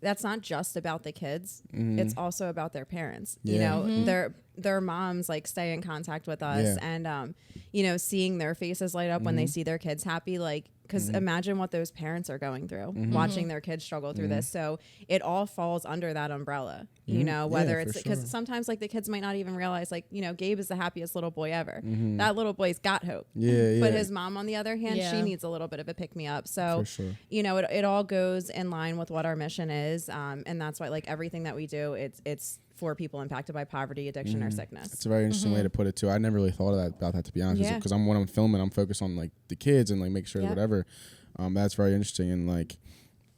that's not just about the kids. It's also about their parents. You know, their moms like stay in contact with us, and you know, seeing their faces light up when they see their kids happy, like, because imagine what those parents are going through, watching their kids struggle through this. So it all falls under that umbrella, you know, whether it's because sometimes like the kids might not even realize, like, you know, Gabe is the happiest little boy ever. That little boy's got hope. But his mom, on the other hand, she needs a little bit of a pick me up. So, you know, it all goes in line with what our mission is. And that's why, like, everything that we do, it's for people impacted by poverty, addiction, or sickness. It's a very interesting way to put it too. I never really thought of that, about that, to be honest, because when I'm filming, I'm focused on like the kids and like make sure whatever. That's very interesting. And like,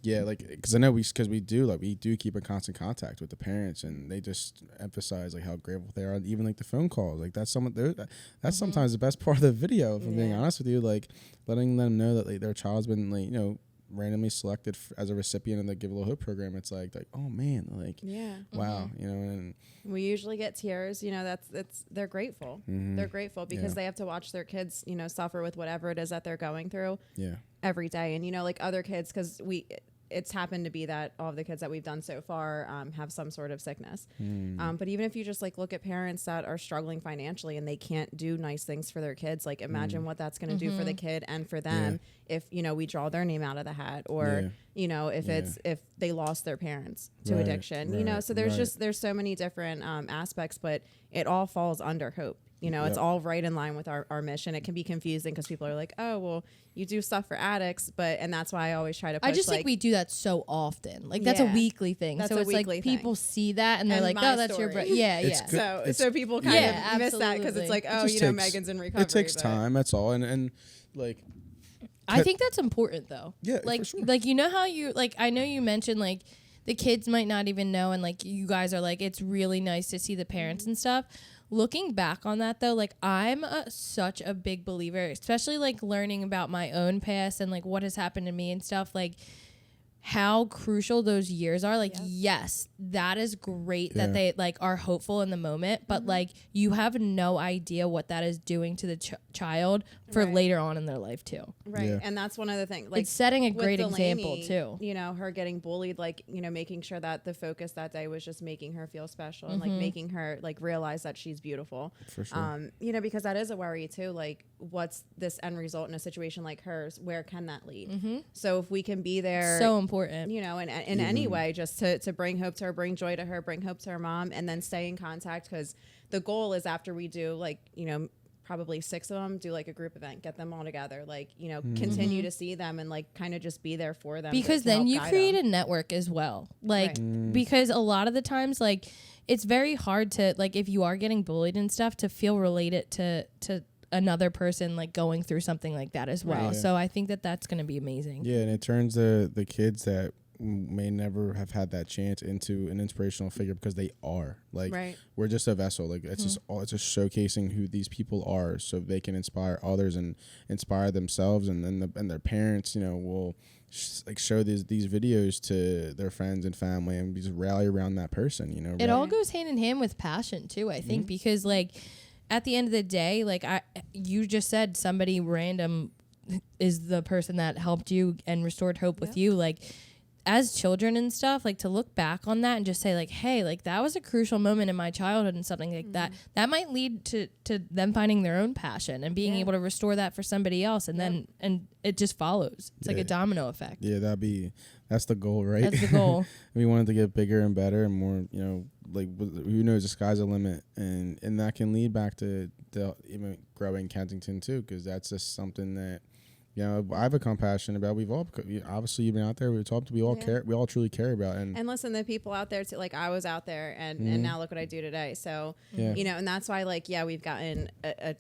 yeah, like, because I know we do keep in constant contact with the parents, and they just emphasize like how grateful they are, even like the phone calls. Like that's sometimes the best part of the video, if I'm being honest with you, like letting them know that like their child's been, like, you know, randomly selected as a recipient of the Give a Little Hope program. It's like oh man, like wow, you know. And we usually get tears, you know. They're grateful. They're grateful because they have to watch their kids, you know, suffer with whatever it is that they're going through every day. And, you know, like other kids, because it's happened to be that all of the kids that we've done so far have some sort of sickness. But even if you just like look at parents that are struggling financially and they can't do nice things for their kids, like imagine what that's going to do for the kid and for them if, you know, we draw their name out of the hat, or you know, if if they lost their parents to addiction, you know. So there's so many different aspects, but it all falls under hope. You know, it's all right in line with our mission. It can be confusing because people are like, oh, well, you do stuff for addicts, and that's why I always try to push. I just think we do that so often. Like, that's a weekly thing. That's so it's like people see that and they're like, oh, that's your brother. Yeah. So people kind of miss that because it's like, oh, you know, Megan's in recovery. It takes time. That's all. And like, I think that's important though. Yeah. Like, for sure. like, you know how you, like, I know you mentioned like the kids might not even know, and like you guys are like, it's really nice to see the parents and stuff. Looking back on that though, like I'm such a big believer, especially like learning about my own past and like what has happened to me and stuff, like how crucial those years are. Like, yes, that is great that they like are hopeful in the moment, but like you have no idea what that is doing to the child for later on in their life too. Right. Yeah. And that's one of the things, like, it's setting a great Delaney, example too. You know, her getting bullied, like, you know, making sure that the focus that day was just making her feel special and like making her like realize that she's beautiful. For sure. You know, because that is a worry too. Like, what's this end result in a situation like hers? Where can that lead? So if we can be there, so important, you know, in any way, just to bring hope to her, bring joy to her, bring hope to her mom, and then stay in contact, because the goal is after we do, like, you know, probably 6 of them, do like a group event, get them all together, like, you know, continue to see them and like kind of just be there for them, because then you create a network as well, like because a lot of the times, like, it's very hard to, like, if you are getting bullied and stuff, to feel related to another person like going through something like that as well. So I think that that's going to be amazing. And it turns the kids that may never have had that chance into an inspirational figure, because they are, like, we're just a vessel. Like, it's just all, it's just showcasing who these people are, so they can inspire others and inspire themselves, and then and their parents, you know, will like show these videos to their friends and family, and just rally around that person, you know. It all goes hand in hand with passion too, I think, because like at the end of the day, like you just said, somebody random is the person that helped you and restored hope with you. Like, as children and stuff, like to look back on that and just say like, hey, like that was a crucial moment in my childhood and something like that might lead to them finding their own passion and being able to restore that for somebody else. And then, and it just follows. It's like a domino effect. Yeah, that's the goal, right? That's the goal. We want it to get bigger and better and more, you know, like who knows, the sky's the limit. And that can lead back to even growing Kensington too, because that's just something that, you know, I've become passionate about. We've all, obviously, you've been out there. We've talked. We all care. We all truly care about. And listen, the people out there too. Like I was out there, and now look what I do today. So you know, and that's why, like, yeah, we've gotten a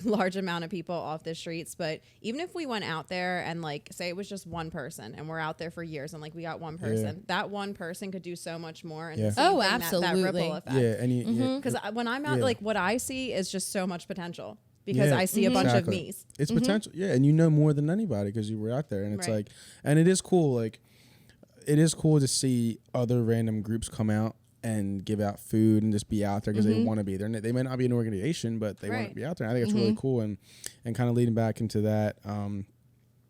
large amount of people off the streets. But even if we went out there and like say it was just one person, and we're out there for years, and like we got one person, that one person could do so much more. And absolutely, that ripple effect. Yeah, and because when I'm out, like what I see is just so much potential. Because I see a bunch of me's. It's potential, and you know more than anybody because you were out there, and it's like, and it is cool. Like, it is cool to see other random groups come out and give out food and just be out there because they want to be there. They might not be an organization, but they want to be out there. I think it's really cool, and kind of leading back into that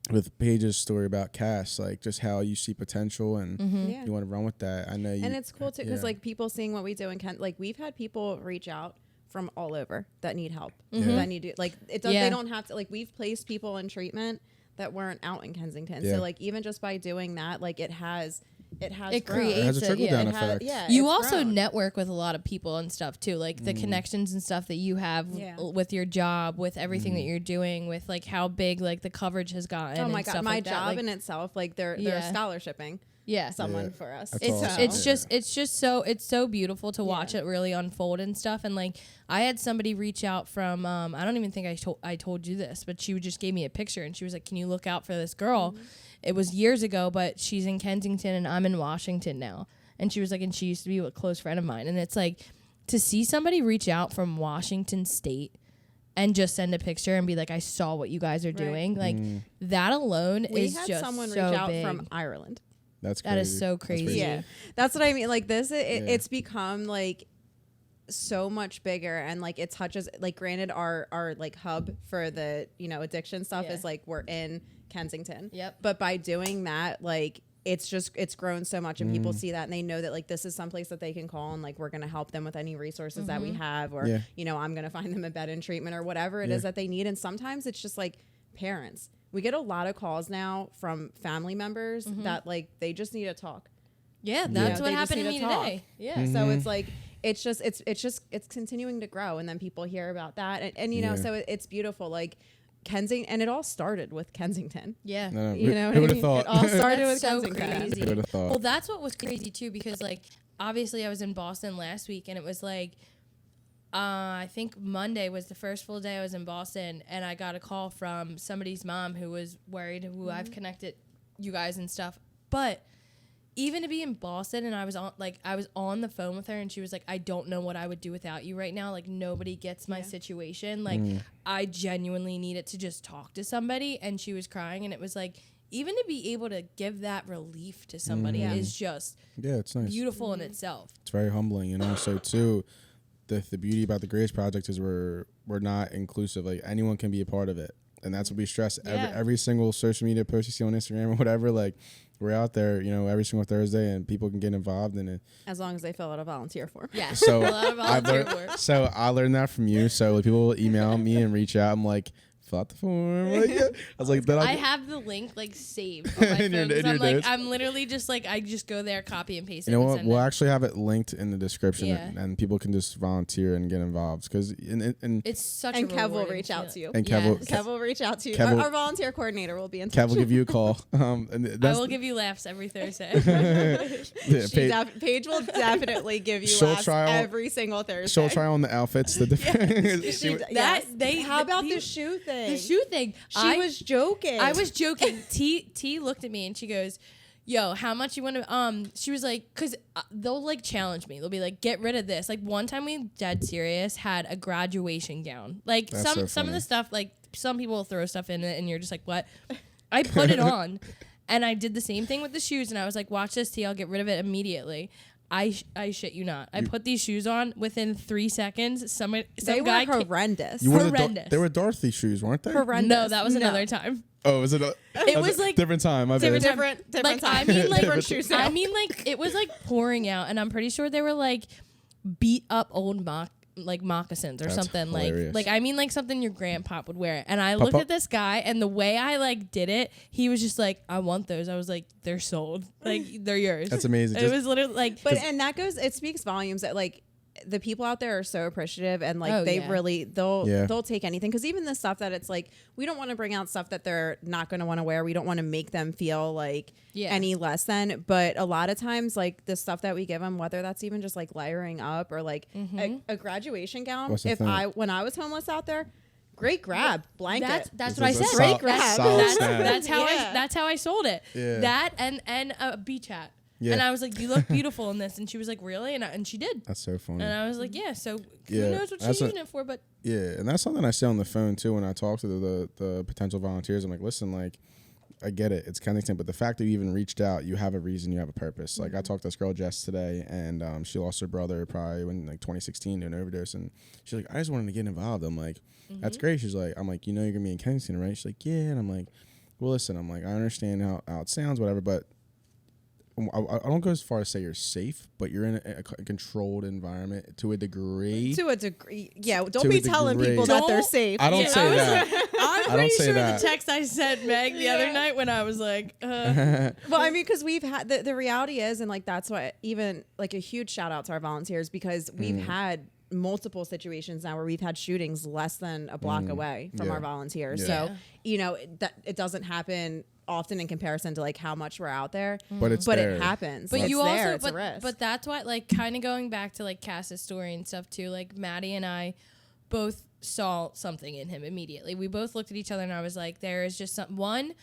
with Paige's story about Cass, like just how you see potential and you want to run with that. I know you, and it's cool too because like people seeing what we do in Kent, like we've had people reach out from all over that need help, that need to, like it does. They don't have to, like we've placed people in treatment that weren't out in Kensington. So like even just by doing that, like it has it grown. creates it has a trickle down effect. You also network with a lot of people and stuff too, like the connections and stuff that you have with your job, with everything that you're doing, with like how big like the coverage has gotten. Oh my god, my like job like, in itself, like they're scholarshiping. Someone for us. It's just so beautiful to watch it really unfold and stuff. And like I had somebody reach out from I don't even think I told you this, but she just gave me a picture and she was like, can you look out for this girl? It was years ago, but she's in Kensington and I'm in Washington now. And she was like, and she used to be a close friend of mine. And it's like to see somebody reach out from Washington State and just send a picture and be like, I saw what you guys are doing. Like that alone is just so big. We had someone reach out from Ireland. That's crazy. That is so crazy. Yeah, that's what I mean. Like this, it's become like so much bigger, and like it touches. Like, granted, our like hub for the addiction stuff is like we're in Kensington. Yep. But by doing that, like it's grown so much, and people see that and they know that like this is someplace that they can call and like we're gonna help them with any resources that we have, or I'm gonna find them a bed in treatment or whatever it is that they need. And sometimes it's just like parents. We get a lot of calls now from family members that like they just need to talk. Yeah, that's what happened to me today. Yeah. So it's like it's continuing to grow, and then people hear about that, and so it's beautiful. Like Kensington, and it all started with Kensington. Yeah. No, you know, who would have thought? It all started with so Kensington. crazy. Who would have thought? Well, that's what was crazy too, because like obviously I was in Boston last week, and it was like. I think Monday was the first full day I was in Boston, and I got a call from somebody's mom who was worried, who I've connected you guys and stuff. But even to be in Boston, and I was on the phone with her, and she was like, I don't know what I would do without you right now. Like, nobody gets my situation. Like, I genuinely needed to just talk to somebody. And she was crying, and it was like, even to be able to give that relief to somebody is just it's nice. Beautiful in itself. It's very humbling, and also too. The beauty about the Grace Project is we're not inclusive. Like anyone can be a part of it, and that's what we stress. Every single social media post you see on Instagram or whatever, like we're out there, every single Thursday, and people can get involved in it as long as they fill out a volunteer form. Yeah, so a lot of volunteer work. So I learned that from you. So when people will email me and reach out, I'm like, fill out the form. Like, I was like, I have the link like saved on my phone. I'm literally just like, I just go there, copy and paste it. You know what? We'll actually have it linked in the description, Yeah. and people can just volunteer and get involved because it's such. And a Kev will reach out to you. And Kev will reach out to you. Our volunteer coordinator will be in touch. Kev will give you a call. And I will give you laughs every Thursday. Paige will definitely give you laughs every single Thursday. She'll try on the outfits. The different. How about the shoe thing? The shoe thing. She was joking. I was joking. T looked at me and she goes, yo, how much you want to, she was like, cause they'll like challenge me. They'll be like, get rid of this. Like one time we dead serious had a graduation gown. Like some of the stuff, like some people will throw stuff in it and you're just like, what? I put it on and I did the same thing with the shoes. And I was like, watch this, T, I'll get rid of it immediately. I shit you not. I put these shoes on within 3 seconds. Some they guy were horrendous. They were Dorothy shoes, weren't they? Horrendous. No, that was another time. Oh, is it? It was like different time. My bad. Different like time. I mean like Different shoe sale. I mean like it was like pouring out, and I'm pretty sure they were like beat up old moccasins or That's something hilarious. like I mean like something your grandpa would wear. And I looked at this guy, and the way I like did it, he was just like, I want those. I was like, they're sold, like they're yours. That's amazing. It was literally like, But and that goes. It speaks volumes that like the people out there are so appreciative, and like Oh, they yeah. really they'll take anything, because even the stuff that it's like we don't want to bring out stuff that they're not going to want to wear. We don't want to make them feel like any less than. But a lot of times, like the stuff that we give them, whether that's even just like layering up or like a graduation gown. What's the If thing? when I was homeless out there, great grab blanket. that's This what I is a said. Great grab. That's how I sold it. Yeah. That and a beach hat. Yeah. And I was like, you look beautiful in this. And she was like, really? And she did. That's so funny. And I was like, yeah. So Yeah, who knows what she's that's using it for? But Yeah, and that's something I say on the phone too when I talk to the potential volunteers. I'm like, listen, like, I get it, it's Kensington, but the fact that you even reached out, you have a reason, you have a purpose. Like I talked to this girl Jess today, and she lost her brother probably when like 2016 to an overdose, and she's like, I just wanted to get involved. I'm like, that's great. She's like, I'm like, you know, you're gonna be in Kensington, right? She's like, yeah, and I'm like, well, listen, I'm like, I understand how it sounds, whatever, but I don't go as far as say you're safe, but you're in a controlled environment to a degree. To a degree, yeah. To Don't a be telling degree. people that they're safe. I don't Yeah, say I was that. I'm I don't pretty say sure that. the text I sent Meg the other night when I was like, Well, I mean, because we've had the reality is, and like that's why even like a huge shout out to our volunteers, because we've had multiple situations now where we've had shootings less than a block away from Yeah. our volunteers. Yeah. So you know that it doesn't happen often in comparison to like how much we're out there, But it's but there. it happens. but it's you there, also, it's a risk. but that's why, like, kind of going back to like Cass's story and stuff too. Like Maddie and I both saw something in him immediately. We both looked at each other, and I was like, there is just one.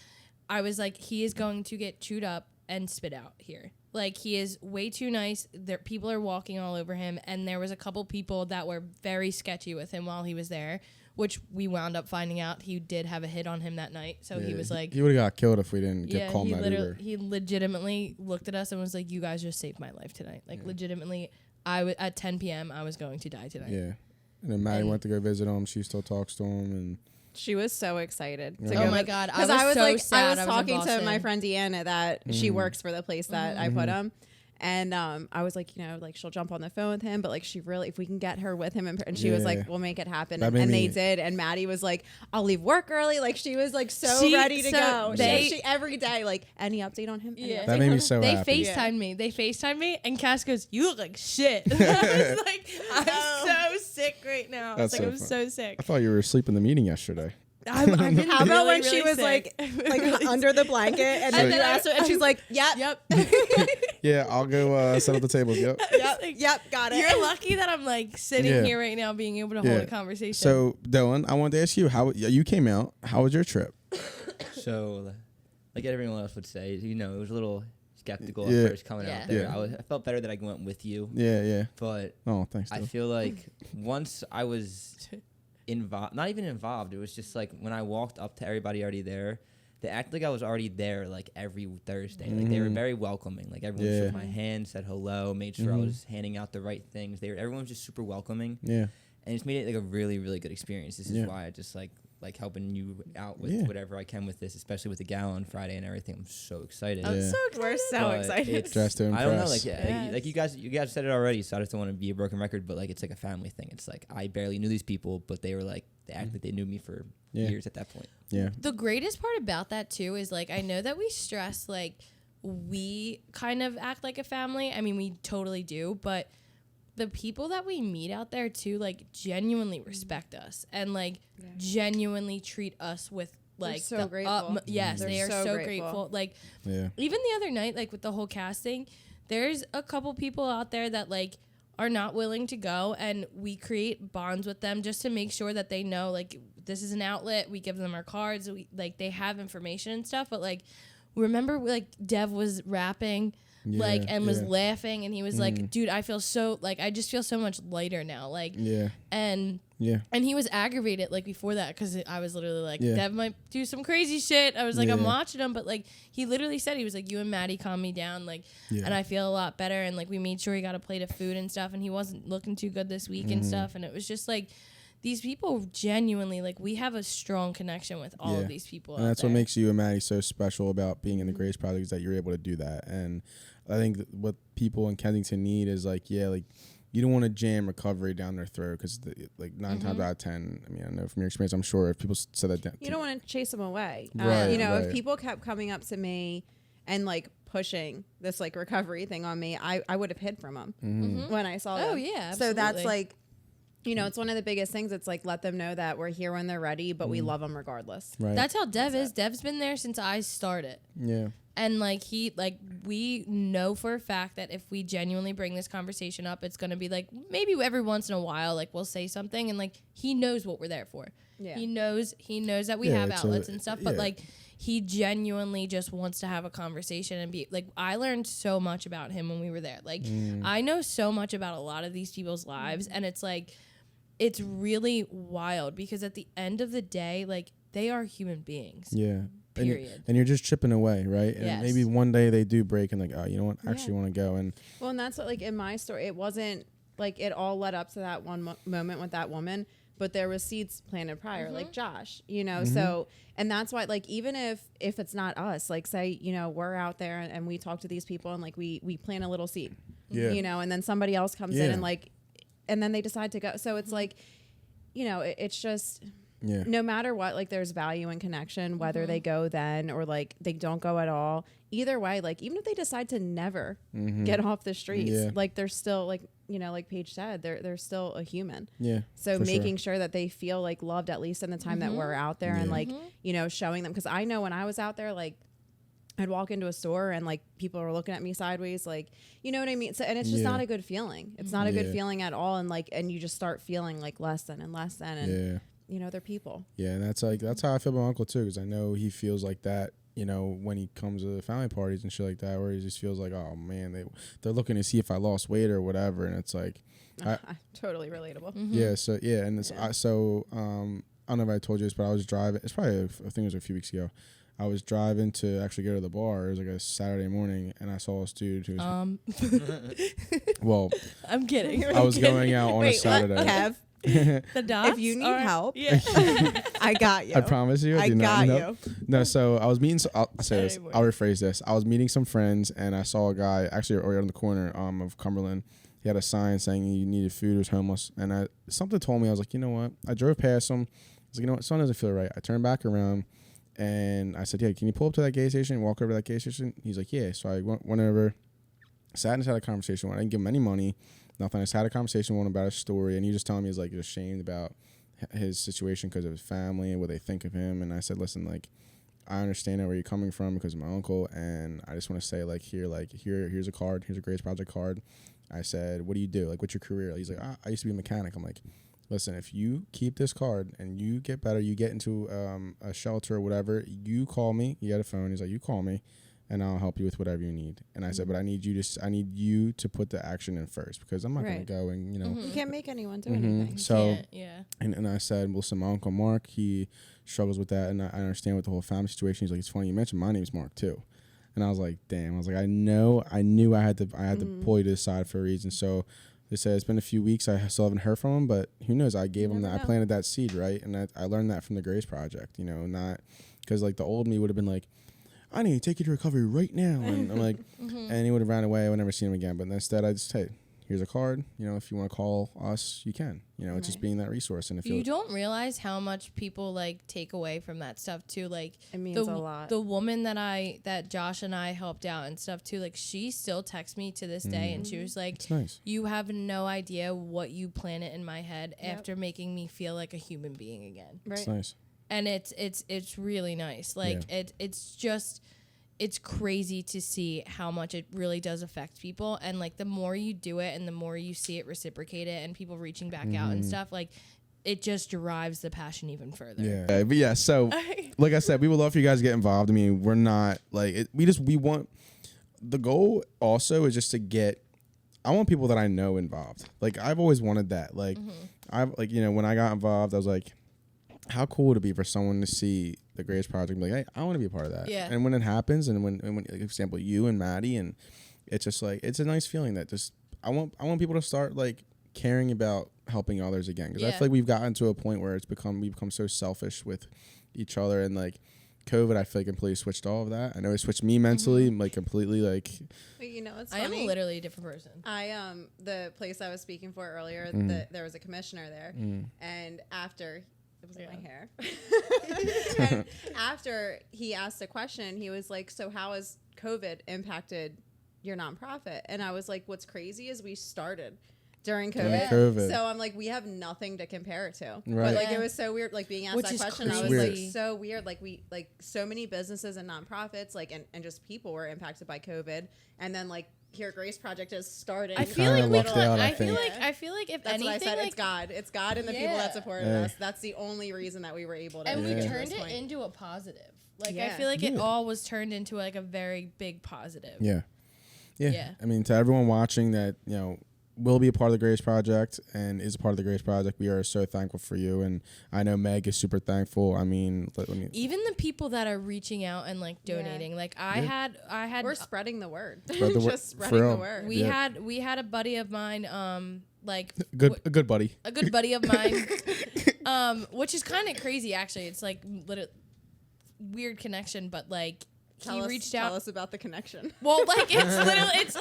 I was like, he is going to get chewed up and spit out here. Like, he is way too nice. There, people are walking all over him, and there was a couple people that were very sketchy with him while he was there, which we wound up finding out he did have a hit on him that night. So he was like, he would have got killed if we didn't get yeah, called that Uber. he legitimately looked at us and was like, you guys just saved my life tonight. Like, legitimately, at 10 p.m., I was going to die tonight. Yeah. And then Maddie went to go visit him. She still talks to him, and she was so excited. Yeah. To Oh go my God, because I was so like, sad I was in talking to my Boston. friend Deanna that she works for the place that I put him. And I was like, you know, like she'll jump on the phone with him, but like she really, if we can get her with him, and she was Yeah. like, we'll make it happen. That And, made they me- did. And Maddie was like, I'll leave work early. Like she was like so She- ready to so go. they- She every day, like any update on him? Any Yeah. update That made on me him? so They happy. FaceTimed me. They FaceTimed me, and Cass goes, "You look like shit." I was like, "I'm so sick right now." That's Like, so I'm fun. so sick. I thought you were asleep in the meeting yesterday. I've been How about really, when she really was sick. like under the blanket, and then you asked her, and she's like, "Yep, Yep. Yeah, I'll go set up the tables. Yep. yep, Like, yep, got it." You're lucky that I'm like sitting Yeah. here right now, being able to hold a conversation. So, Dylan, I wanted to ask you how you came out. How was your trip? So, like everyone else would say, you know, it was a little skeptical Yeah. at first coming Yeah. out there. Yeah. I felt better that I went with you, Yeah, yeah. but Oh, thanks. I Dylan. feel like once I was involved, not even involved, it was just like when I walked up to everybody already there, they acted like I was already there like every Thursday. Like they were very welcoming. Like everyone Yeah. shook my hand, said hello, made sure I was handing out the right things. Everyone was just super welcoming. Yeah. And it's made it like a really, really good experience. This is Yeah. why I just like helping you out with Yeah. whatever I can with this, especially with the gala on Friday and everything. I'm so excited. I'm so We're so But excited. it's- Dressed to I don't know, impress. like you guys said it already, so I just don't want to be a broken record, but like it's like a family thing. It's like I barely knew these people, but they were like they act like they knew me for Yeah. years at that point. Yeah. the greatest part about that too is like I know that we stress like we kind of act like a family. I mean, we totally do, but the people that we meet out there too like genuinely respect us and like genuinely treat us with like so the grateful. yes, They're they are so so grateful. grateful. Like Yeah. even the other night, like with the whole casting, there's a couple people out there that like are not willing to go, and we create bonds with them just to make sure that they know like this is an outlet. We give them our cards, we like they have information and stuff. But like remember like Dev was rapping like Yeah, and was yeah. laughing, and he was like, dude, I feel so like I just feel so much lighter now. Like Yeah. and Yeah. and he was aggravated like before that because I was literally like, Yeah. Dev might do some crazy shit. I was like, I'm Yeah. watching him, but like he literally said he was like, you and Maddie calm me down, like, Yeah. and I feel a lot better. And like we made sure he got a plate of food and stuff, and he wasn't looking too good this week Mm-hmm. and stuff. And it was just like these people genuinely, like, we have a strong connection with all of these people. And that's what makes you and Maddie so special about being in the Grace Project, is that you're able to do that. And I think what people in Kensington need is like, like, you don't want to jam recovery down their throat, because like 9 times out of 10, I mean, I know from your experience, I'm sure if people said that, you don't want to chase them away. Right, you know, right. if people kept coming up to me and like pushing this like recovery thing on me, I would have hid from them when I saw them. Oh yeah, so that's absolutely. like, you know, it's one of the biggest things. It's like, let them know that we're here when they're ready, but we love them regardless. right? That's how Dev is. Dev's been there since I started. Yeah. And like we know for a fact that if we genuinely bring this conversation up, it's gonna be like maybe every once in a while, like we'll say something, and like he knows what we're there for. Yeah. He knows that we have outlets and stuff, but like he genuinely just wants to have a conversation and be like, I learned so much about him when we were there. Like I know so much about a lot of these people's lives, and it's like, it's really wild, because at the end of the day, like, they are human beings. Yeah. Period. And you're just chipping away, right? And Yes. maybe one day they do break and like, oh, you know what? I actually want to go. And Well, and that's what, like, in my story, it wasn't like it all led up to that one moment with that woman, but there was seeds planted prior, like Josh, you know. So, and that's why, like, even if it's not us, like, say, you know, we're out there and we talk to these people and like we plant a little seed, you know, and then somebody else comes in and like, and then they decide to go. So it's like, you know, it's just. yeah, No matter what, like, there's value in connection, whether they go then or like they don't go at all. Either way, like, even if they decide to never get off the streets, like, they're still, like, you know, like Paige said, they're still a human. yeah. So for making sure that they feel like loved, at least in the time that we're out there, and like, you know, showing them, because I know when I was out there, like, I'd walk into a store and like people are looking at me sideways, like, you know what I mean? So, and it's just not a good feeling. It's not a good feeling at all. And like, and you just start feeling like less than and less than, and you know, they're people. Yeah, and that's how I feel about my uncle too, because I know he feels like that, you know, when he comes to the family parties and shit like that, where he just feels like, oh man, they're looking to see if I lost weight or whatever, and it's like, Totally relatable. yeah, so yeah, and it's I don't know if I told you this, but I was driving. It's probably I think it was a few weeks ago. I was driving to actually go to the bar. It was like a Saturday morning, and I saw this dude who was well. I'm kidding. I was going out on a Saturday. Kev, The dots. if you need are- help, yeah. I got you. I promise you. I do not got know. you. No, so I was meeting. I'll say this. Anyway. I'll rephrase this. I was meeting some friends, and I saw a guy actually right on the corner of Cumberland. He had a sign saying he needed food. He was homeless, and something told me, I was like, you know what? I drove past him. I was like, you know what? Something doesn't feel right. I turned back around, and I said, yeah, can you pull up to that gas station and walk over to that gas station? He's like, yeah. So I went over, sat and had a conversation with him. I didn't give him any money, nothing. I just had a conversation with him about his story, and he was just telling me he's like ashamed about his situation because of his family and what they think of him. And I said, listen, like, I understand where you're coming from because of my uncle, and I just want to say, here's a card. Here's a Grace Project card. I said, what do you do? Like, what's your career? He's like, I used to be a mechanic. I'm like, listen, if you keep this card and you get better, you get into a shelter or whatever, you call me. He had a phone. He's like, you call me, and I'll help you with whatever you need. And I said, but I need you to put the action in first, because I'm not going to go and, you know. You can't make anyone do anything. So, Yeah. and I said, listen, my uncle Mark, he struggles with that, and I understand with the whole family situation. He's like, it's funny you mentioned my name's Mark too. And I was like, damn. I was like, I knew I had to pull you to the side for a reason. So they said it's been a few weeks. I still haven't heard from him, but who knows? I gave him that. I planted that seed, right? And I learned that from the Grace Project. You know, not because like the old me would have been like, I need to take you to recovery right now, and I'm like, and he would have ran away. I would never see him again. But instead, I just, hey, here's a card. You know, if you want to call us, you can. You know, it's just being that resource. And if You don't realize how much people like take away from that stuff too. Like It means a lot. The woman that Josh and I helped out and stuff too. Like she still texts me to this day, and she was like, it's nice. "You have no idea what you planted in my head after making me feel like a human being again." Right. It's nice. And it's really nice. Like it's crazy to see how much it really does affect people. And like the more you do it and the more you see it reciprocated and people reaching back out and stuff, like it just drives the passion even further. Yeah. But yeah, so like I said, we would love for you guys to get involved. I mean, we're not like we want the goal also is just to get I want people that I know involved. Like I've always wanted that. Like I've like, you know, when I got involved, I was like, how cool would it be for someone to see the Grace Project and be like, hey, I want to be a part of that. Yeah. And when it happens, and when like, for example, you and Maddie, and it's just like, it's a nice feeling that just, I want people to start like caring about helping others again, because I Yeah. feel like we've gotten to a point where we've become so selfish with each other, and like COVID, I feel like completely switched all of that. I know it switched me mentally, like completely, like. But you know, it's I am funny. literally a different person. The place I was speaking for earlier, there was a commissioner there, and after it was my hair, and after he asked a question, he was like, "So how has COVID impacted your nonprofit?" And I was like, "What's crazy is we started during COVID. So I'm like, we have nothing to compare it to." Right. But like, it was so weird, like being asked Which that is question. I was crazy. like, so weird. Like so many businesses and nonprofits, like, and just people were impacted by COVID. And then like here, Grace Project is starting. I feel Kinda like lucked out, I I feel think. like if That's anything, what I said. like, It's God. It's God and the people that supported us. That's the only reason that we were able to. and we get to turned this it point. into a positive. Like I Yeah. feel like it all was turned into like a very big positive. Yeah. Yeah. I mean, to everyone watching that, will be a part of the Grace Project and is a part of the Grace Project, we are so thankful for you. And I know Meg is super thankful. I mean, let me. Even the people that are reaching out and like donating, like I had We're spreading the word. Spread the word. Just spreading For the real. word. we had a buddy of mine, like a good buddy. a good buddy of mine, which is kind of crazy actually. It's like weird connection, but like he reached out. Tell us about the connection. Well, like it's literally it's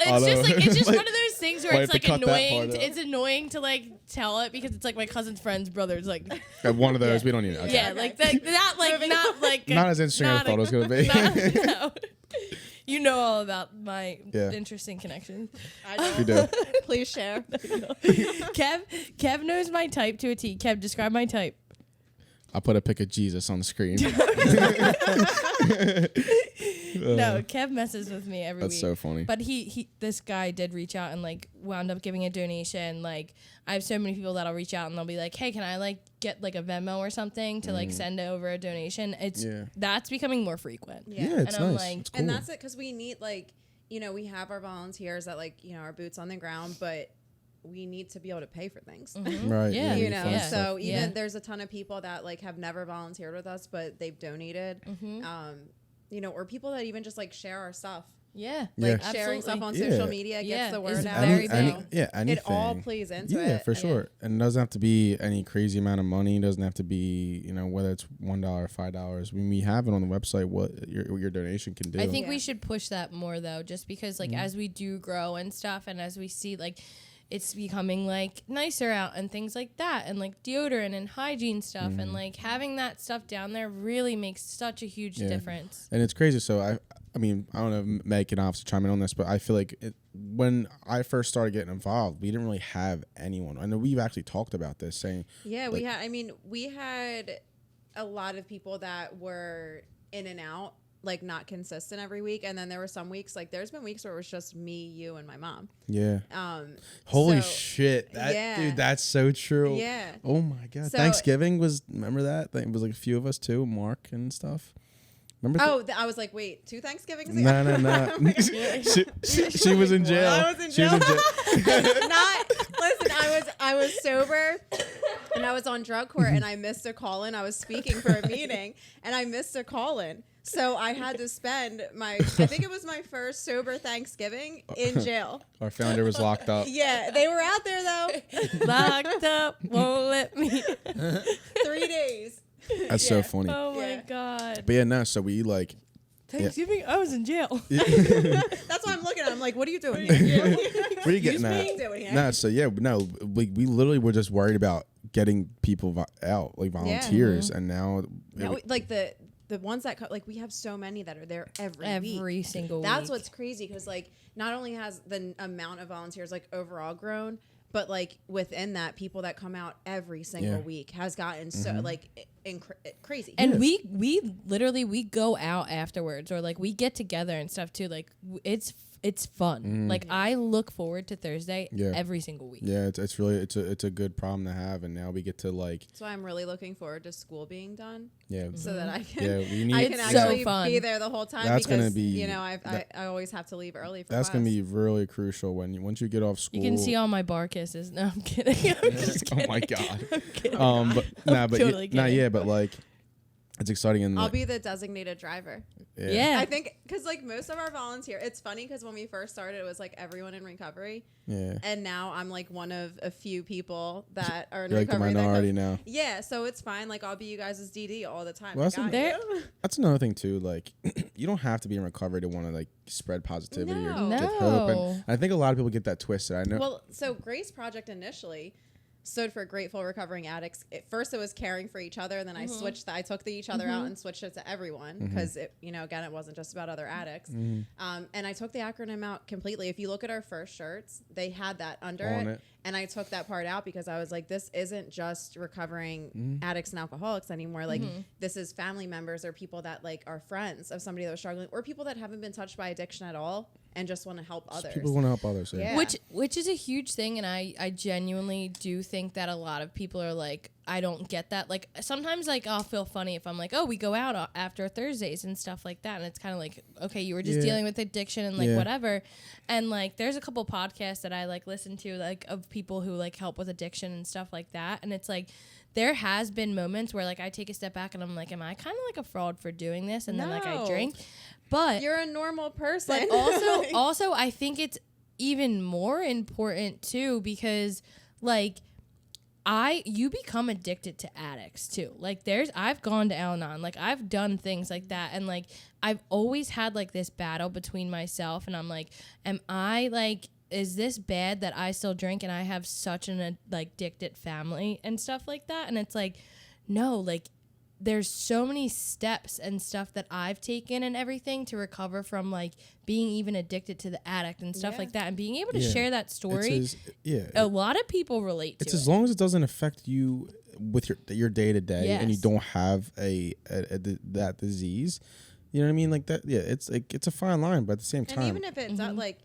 just one of those things where Might it's have to like cut that annoying. part out. It's annoying to like tell it because it's like my cousin's friend's brother's like One of those, we don't need it. Okay. yeah, like that not like not like Not as interesting as I thought it was going to be. no. You know all about my Yeah. interesting connections. I know. We do. Please share. Kev knows my type to a T. Kev, describe my type. I'll put a pic of Jesus on the screen. No, Kev messes with me every week. That's so funny. But this guy did reach out and like wound up giving a donation. Like I have so many people that'll reach out and they'll be like, "Hey, can I like get like a Venmo or something to like send over a donation?" That's becoming more frequent. Yeah, it's and I'm nice. like, It's cool. And that's it, because we need, like, we have our volunteers that, like, our boots on the ground, but we need to be able to pay for things. Right. Yeah. You we know, fund Yeah. so stuff. even there's a ton of people that like have never volunteered with us, but they've donated. Or people that even just like share our stuff. yeah, Like Yeah. sharing stuff on Yeah. social media gets Yeah, the it's word out. very so big. anything. it all plays into it. Yeah, for sure. And it doesn't have to be any crazy amount of money. It doesn't have to be, whether it's $1 or $5. When we have it on the website, what your donation can do. I think we should push that more though, just because like as we do grow and stuff, and as we see like it's becoming like nicer out and things like that, and like deodorant and hygiene stuff, and like having that stuff down there really makes such a huge difference. And it's crazy. So I mean, I don't know if Meg can obviously chime in on this, but I feel like when I first started getting involved, we didn't really have anyone. I know we've actually talked about this, saying we had a lot of people that were in and out, like not consistent every week, and then there were some weeks, like there's been weeks where it was just me, you, and my mom. Yeah. Holy so- shit. Dude, that's so true. Yeah. Oh my God. So- Thanksgiving remember that? It was like a few of us too, Mark and stuff. Remember? I was like, wait, 2 Thanksgivings No. She was in jail. I was in She was in jail. Listen, I was sober and I was on drug court and I missed a call-in. I was speaking for a meeting and I missed a call-in. So I had to spend I think it was my first sober Thanksgiving in jail. Our founder was locked up. Yeah, they were out there though. Locked up, won't let me. 3 days. That's so funny. Oh my Yeah. God. But yeah, no, so we like Thanksgiving, I was in jail. That's why I'm looking at it. I'm like, what are you doing here? what are you getting What are at? you doing here? No, so yeah, no, we literally were just worried about getting people out, like volunteers, and now Now, like the ones that like we have so many that are there every week. Single week. That's what's crazy, because like not only has the amount of volunteers like overall grown, but like within that, people that come out every single week has gotten so like crazy. And we literally we go out afterwards, or like we get together and stuff too. Like it's fun. Like I look forward to Thursday every single week. Yeah, it's really it's a good problem to have, and now we get to like. So I'm really looking forward to school being done. Yeah. So that I can we need. I can It's so actually fun. be there the whole time, That's because gonna be- I always have to leave early for That's class. gonna be really crucial once you get off school. You can see all my bar kisses. No, I'm kidding. I'm just kidding. Oh my God. I'm kidding. But totally kidding. but like, it's exciting. And I'll be the designated driver. Yeah. I think because like most of our volunteer, it's funny because when we first started, it was like everyone in recovery. Yeah. And now I'm like one of a few people that are in You're like the recovery. minority now. Yeah, so it's fine. Like I'll be you guys' DD all the time. Well, that's another thing too. Like, you don't have to be in recovery to want to like spread positivity or No. give hope. And I think a lot of people get that twisted. I know. Well, so Grace Project initially stood for Grateful Recovering Addicts. At first, it was caring for each other, and then I switched. I took the each other out and switched it to everyone because again, it wasn't just about other addicts. And I took the acronym out completely. If you look at our first shirts, they had that under it, and I took that part out because I was like, this isn't just recovering addicts and alcoholics anymore. Like, this is family members or people that like are friends of somebody that was struggling, or people that haven't been touched by addiction at all and just want to help others. People want to help others. Yeah. Which is a huge thing, and I genuinely do think that a lot of people are like, I don't get that. Like sometimes like I'll feel funny if I'm like, oh, we go out after Thursdays and stuff like that, and it's kind of like, okay, you were just dealing with addiction and like whatever. And like there's a couple podcasts that I like listen to like of people who like help with addiction and stuff like that, and it's like there has been moments where like I take a step back and I'm like, am I kind of like a fraud for doing this? And then like I drink. But you're a normal person. But also I think it's even more important too, because like you become addicted to addicts too. Like I've gone to Al-Anon, like I've done things like that, and like I've always had like this battle between myself, and I'm like, am I like, is this bad that I still drink and I have such an like addicted family and stuff like that? And it's like, no, like there's so many steps and stuff that I've taken and everything to recover from like being even addicted to the addict and stuff like that, and being able to share that story. A lot of people relate to it. It's as long as it doesn't affect you with your day to day, and you don't have that disease. You know what I mean? Like that. Yeah, it's like it's a fine line, but at the same time, and even if it does, like.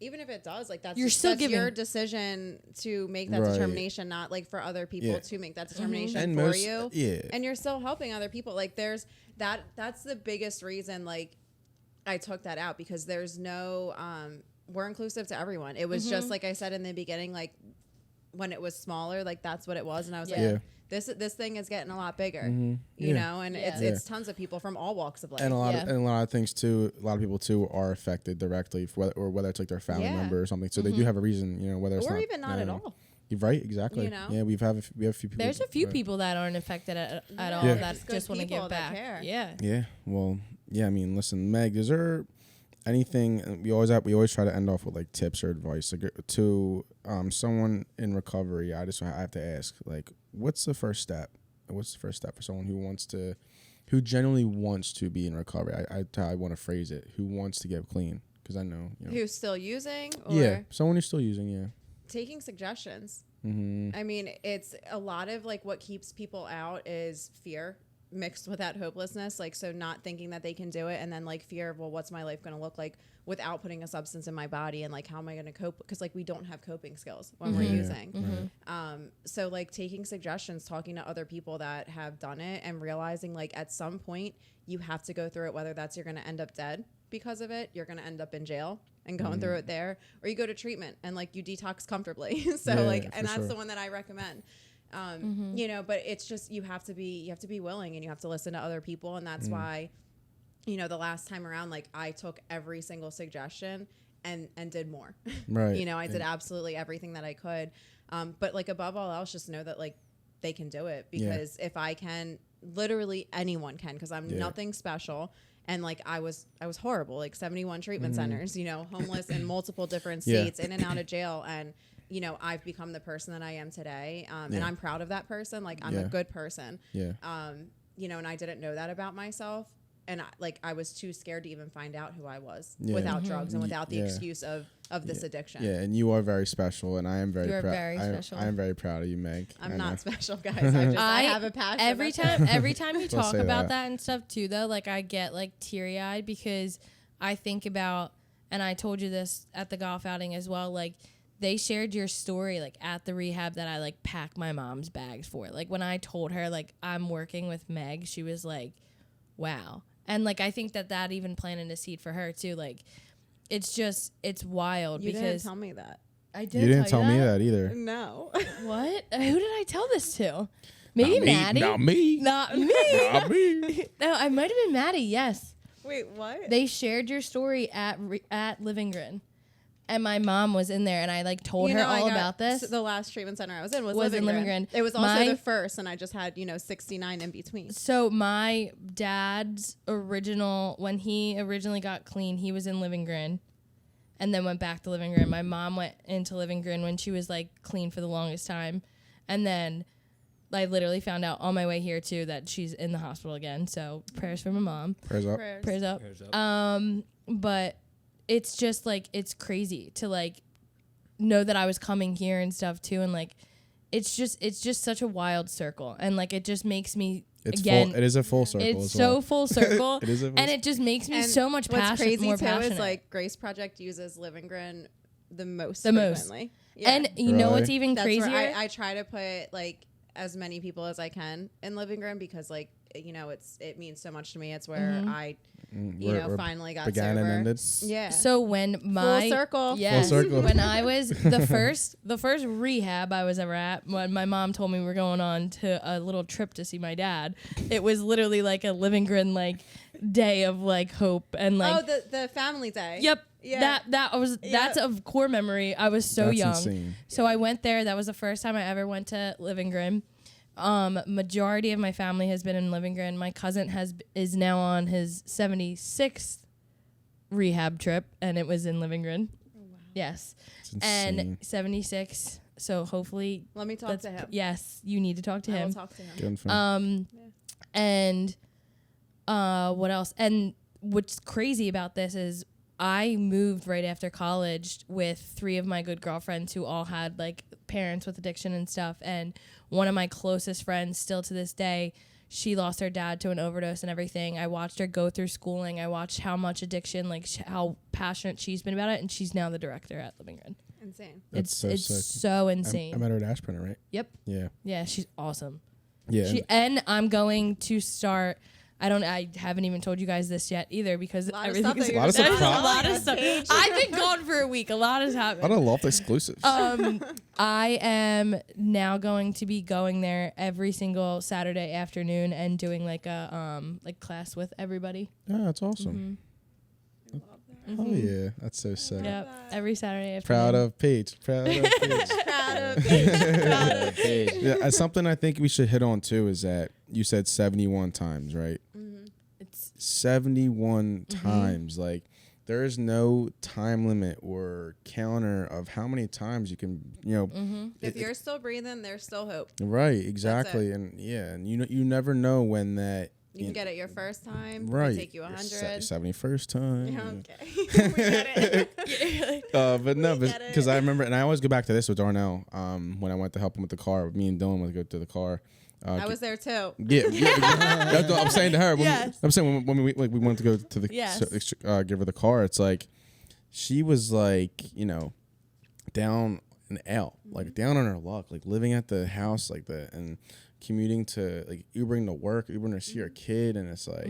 Even if it does, like that's your decision to make that determination, not like for other people to make that determination for you. And you're still helping other people. Like there's that's the biggest reason like I took that out, because there's no we're inclusive to everyone. It was just like I said in the beginning, like when it was smaller, like that's what it was, and I was like, this thing is getting a lot bigger, you know, and it's tons of people from all walks of life, and a lot of things too. A lot of people too are affected directly, whether it's like their family member or something. So they do have a reason, you know, whether it's not at all. You're right, exactly. You know? Yeah, we have a few people. There's a few people that aren't affected at all that just want to give back. Yeah. Well, yeah. I mean, listen, Meg, is there anything we always try to end off with like tips or advice like, to someone in recovery? I have to ask, like, what's the first step? What's the first step for someone who genuinely wants to be in recovery? I want to phrase it. Who wants to get clean? Because I know, you know, who's still using. Or someone who's still using. Yeah, taking suggestions. I mean, it's a lot of like what keeps people out is fear mixed with that hopelessness, like so not thinking that they can do it, and then like fear of, well, what's my life going to look like without putting a substance in my body, and like how am I going to cope, because like we don't have coping skills when we're using. So like taking suggestions, talking to other people that have done it, and realizing like at some point you have to go through it, whether that's you're going to end up dead because of it, you're going to end up in jail and going through it there, or you go to treatment and like you detox comfortably. So and that's the one that I recommend. You know, but it's just you have to be willing, and you have to listen to other people, and that's why, you know, the last time around, like I took every single suggestion and did more. Right. You know, I did absolutely everything that I could. But like above all else, just know that like they can do it, because if I can, literally anyone can, because I'm nothing special. And like I was horrible, like 71 treatment centers, you know, homeless in multiple different states, in and out of jail, and you know, I've become the person that I am today. And I'm proud of that person. Like I'm a good person. You know, and I didn't know that about myself. And I was too scared to even find out who I was without drugs and without the excuse of this addiction. Yeah, and you are very special, and I am very proud. Very special. I am very proud of you, Meg. I'm not special, guys. I have a passion. Every time you talk about that and stuff too, though, like I get like teary eyed, because I think about, and I told you this at the golf outing as well, like they shared your story like at the rehab that I like packed my mom's bags for. Like when I told her like I'm working with Meg, she was like, wow. And like I think that even planted a seed for her too. Like it's wild. You because didn't tell me that. I did. You didn't tell me that either. No. What? Who did I tell this to? Maybe Not Maddie. Not me. Not me. Not me. No, I might have been Maddie. Yes. Wait, what? They shared your story at Living Grin, and my mom was in there, and I like told her all about this. The last treatment center I was in was in Living Grin. It was also the first, and I just had 69 in between. So my dad's when he originally got clean, he was in Living Grin, and then went back to Living Grin. My mom went into Living Grin when she was like clean for the longest time, and then I literally found out on my way here too that she's in the hospital again. So prayers for my mom. Prayers up. Prayers up. But it's just like it's crazy to like know that I was coming here and stuff too, and like it's just such a wild circle, and like it just makes me It is a full circle. It's so full circle. It is a full and it just makes me so much what's crazy more too passionate. is like Grace Project uses Living Grin the most. frequently. Yeah. And you know what's even That's crazier? where I try to put like as many people as I can in Living Grin because like it means so much to me. It's where I finally got began sober. and ended. Yeah. So when my full circle. yes, Full circle. when I was the first rehab I was ever at, when my mom told me we were going on to a little trip to see my dad, it was literally like a Living Grin like day of like hope and like the family day. Yep. Yeah. That's a core memory. I was so That's young. insane. So I went there. That was the first time I ever went to Living Grin. Majority of my family has been in Living Grin. My cousin is now on his 76th rehab trip, and it was in Living Grin. Oh, wow. Yes. It's insane. And 76. So hopefully Let me talk to him. Yes, you need to talk to I him. will talk to him. Good friend. And what else? And what's crazy about this is I moved right after college with 3 of my good girlfriends who all had like parents with addiction and stuff. And one of my closest friends still to this day, she lost her dad to an overdose and everything. I watched her go through schooling. I watched how much addiction, like how passionate she's been about it. And she's now the director at Living Grin. Insane. That's so it's sick. so insane. I met her at Ashburn, right? Yep. Yeah. Yeah, she's awesome. Yeah. And I'm going to start. I haven't even told you guys this yet either because everything is A lot of there's stuff. a lot of stuff. I've been gone for a week. A lot has happened. I don't LOFT exclusives. I am now going to be going there every single Saturday afternoon and doing like a class with everybody. Yeah, that's awesome. Oh yeah, that's so sick. Yeah, every Saturday afternoon. Proud of Paige. Proud of Paige. Proud of Proud of Yeah, something I think we should hit on too is that you said 71 times, right? It's 71 times. Like there is no time limit or counter of how many times you can, If you're still breathing, there's still hope. Right, exactly. And and you never know when that You can get it your first time. right. It'll take you 100. 71st time. Yeah, okay. We get it. But no, get it. because I remember, and I always go back to this with Darnell. When I went to help him with the car, me and Dylan would go to the car. I was there too. Yeah, I'm saying to her. Yes. I'm saying when we wanted to go to the Yes. give her the car. It's like she was like down and out, like down on her luck, like living at the house like that and commuting to like Ubering to work, Ubering to see her kid, and it's like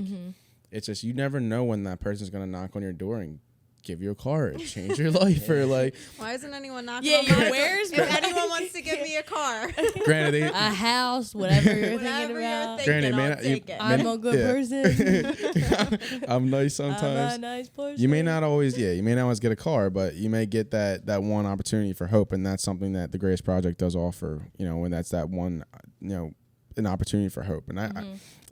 it's just you never know when that person's gonna knock on your door and give you a car and change your life or like. Why isn't anyone knocking Yeah, on my door? where's If anyone wants to give me a car, Granted, a house, whatever you're thinking whatever you're about. thinking, Granted, man, I'll take it. I'm a good person. I'm nice sometimes. I'm a nice person. You may not always get a car, but you may get that one opportunity for hope, and that's something that the Grace Project does offer. When that's that one, an opportunity for hope. And I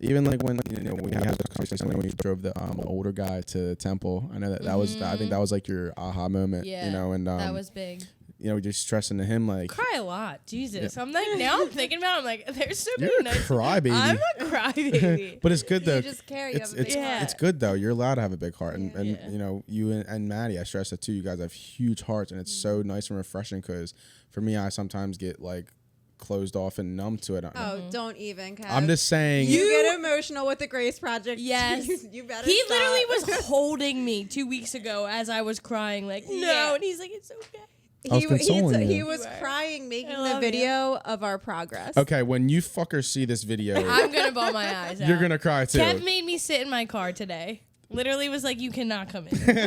even like when we had the conversation when we drove the older guy to Temple. I know that was I think that was like your aha moment. Yeah, and that was big. Just stressing to him like Cry a lot, Jesus. I'm like now I'm thinking about it, I'm like there's so many you're a nights. crybaby. I'm a crybaby. But it's good though. You just care. You have a big heart. It's good though. You're allowed to have a big heart, and Yeah. you and Maddie. I stress that too. You guys have huge hearts, and it's so nice and refreshing. Because for me, I sometimes get like closed off and numb to it. Oh, don't even. Kev. I'm just saying. You get emotional with the Grace Project. Yes. you better. He stop. literally was holding me 2 weeks ago as I was crying, like, no. Yeah. And he's like, it's okay. I was consoling He you. was You were. crying, making I the love video of our progress. Okay, when you fuckers see this video, I'm going to bawl my eyes out. you're gonna cry too. Kev made me sit in my car today. Literally was like, you cannot come in. And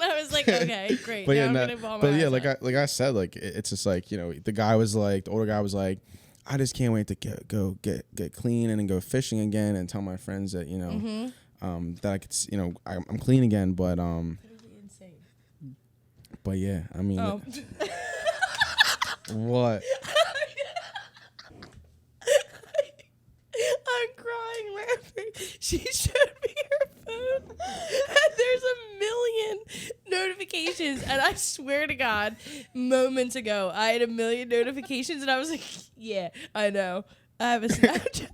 I was like, okay, great. But now yeah, I'm no, going to bawl my but eyes yeah, out. like I said, like it's just like the older guy was like, I just can't wait to get clean and then go fishing again and tell my friends that, you know, that I could, you know, I'm clean again. But but yeah, I mean, what? I'm crying laughing. She showed me her phone, and there's 1,000,000 notifications. And I swear to God, moments ago, I had 1,000,000 notifications, and I was like, "Yeah, I know. I have a Snapchat."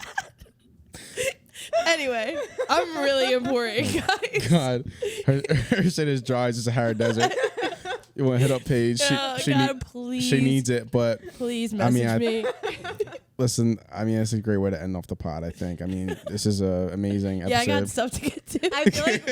Anyway, I'm really important, guys. God, her shit is dry as a Sahara Desert. You want to hit up Paige? Please. She needs it, but Please message me. Listen, I mean, it's a great way to end off the pod, I think. I mean, this is an amazing episode. Yeah, I got stuff to get to. I feel like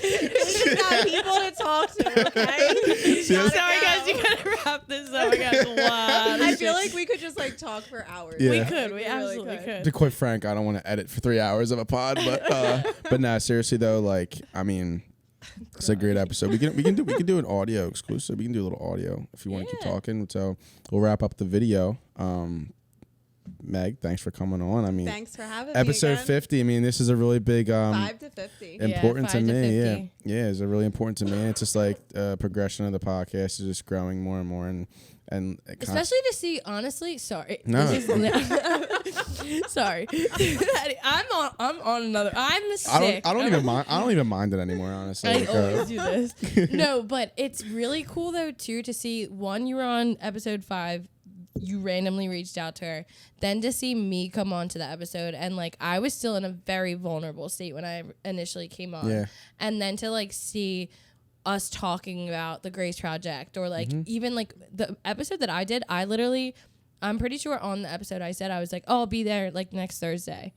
she's got people to talk to, okay? Sorry, guys, you gotta wrap this up. I got a lot. I feel like we could just like talk for hours. Yeah. We Like, could. We really absolutely could. To be quite frank, I don't want to edit for 3 hours of a pod, but nah, seriously though, like, I mean, it's a great episode. We can do an audio exclusive. We can do a little audio if you want to keep talking. So we'll wrap up the video. Meg, thanks for coming on. I mean, thanks for having episode me again. 50. I mean, this is a really big 5 to 50. important to 5 to me. 50. Yeah, it's a really important to me. It's just like progression of the podcast is just growing more and more, and Especially to see, honestly, sorry. No. Sorry. I'm on another. I'm sick. I don't even mind. I don't even mind it anymore, honestly. I Like, always do this. No, but it's really cool though too to see one. You were on episode 5. You randomly reached out to her. Then to see me come on to the episode, and like I was still in a very vulnerable state when I initially came on. Yeah. And then to like see us talking about the Grace Project, or like even like the episode that I did, I'm pretty sure on the episode I said I was like, oh, I'll be there like next Thursday.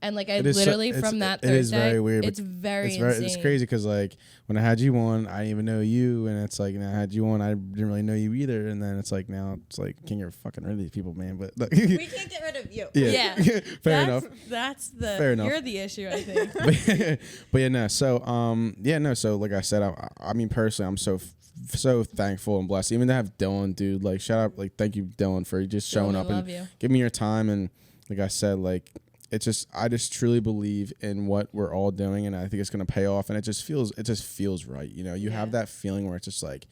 And like I literally from that Thursday, it is very weird. It's very insane. It's crazy because like when I had you on, I didn't even know you, and it's like now I had you on, I didn't really know you either, and then it's like now it's like can't get fucking rid of these people, man. But like, We can't get rid of you. Yeah. fair enough. That's the Fair enough. you're the issue, I think. but yeah, no. So so like I said, I mean personally, I'm so thankful and blessed, even to have Dylan, dude. Like shout out, like thank you, Dylan, for just showing up and giving me your time, and like I said, like. It's just I just truly believe in what we're all doing, and I think it's gonna pay off. And it just feels right. You know, you have that feeling where it's just like,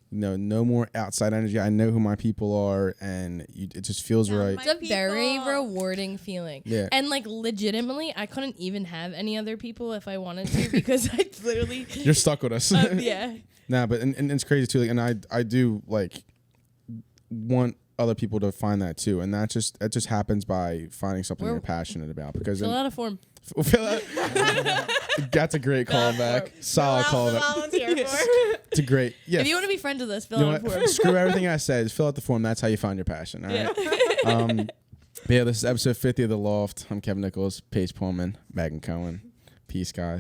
no more outside energy. I know who my people are, and it just feels right. It's a very rewarding feeling. Yeah. And like legitimately, I couldn't even have any other people if I wanted to because I literally. You're stuck with us. Yeah. Nah, but and it's crazy too. Like, and I do like want other people to find that too, and that just happens by finding something you're passionate about. Because fill out a form. That's a great callback. Solid callback. It's a great. Yeah. If you want to be friends with us, fill out a form. Screw everything I said. Just fill out the form. That's how you find your passion. All right. But yeah, this is episode 50 of The Loft. I'm Kevin Nichols, Paige Pullman, Megan Cohen. Peace, guys.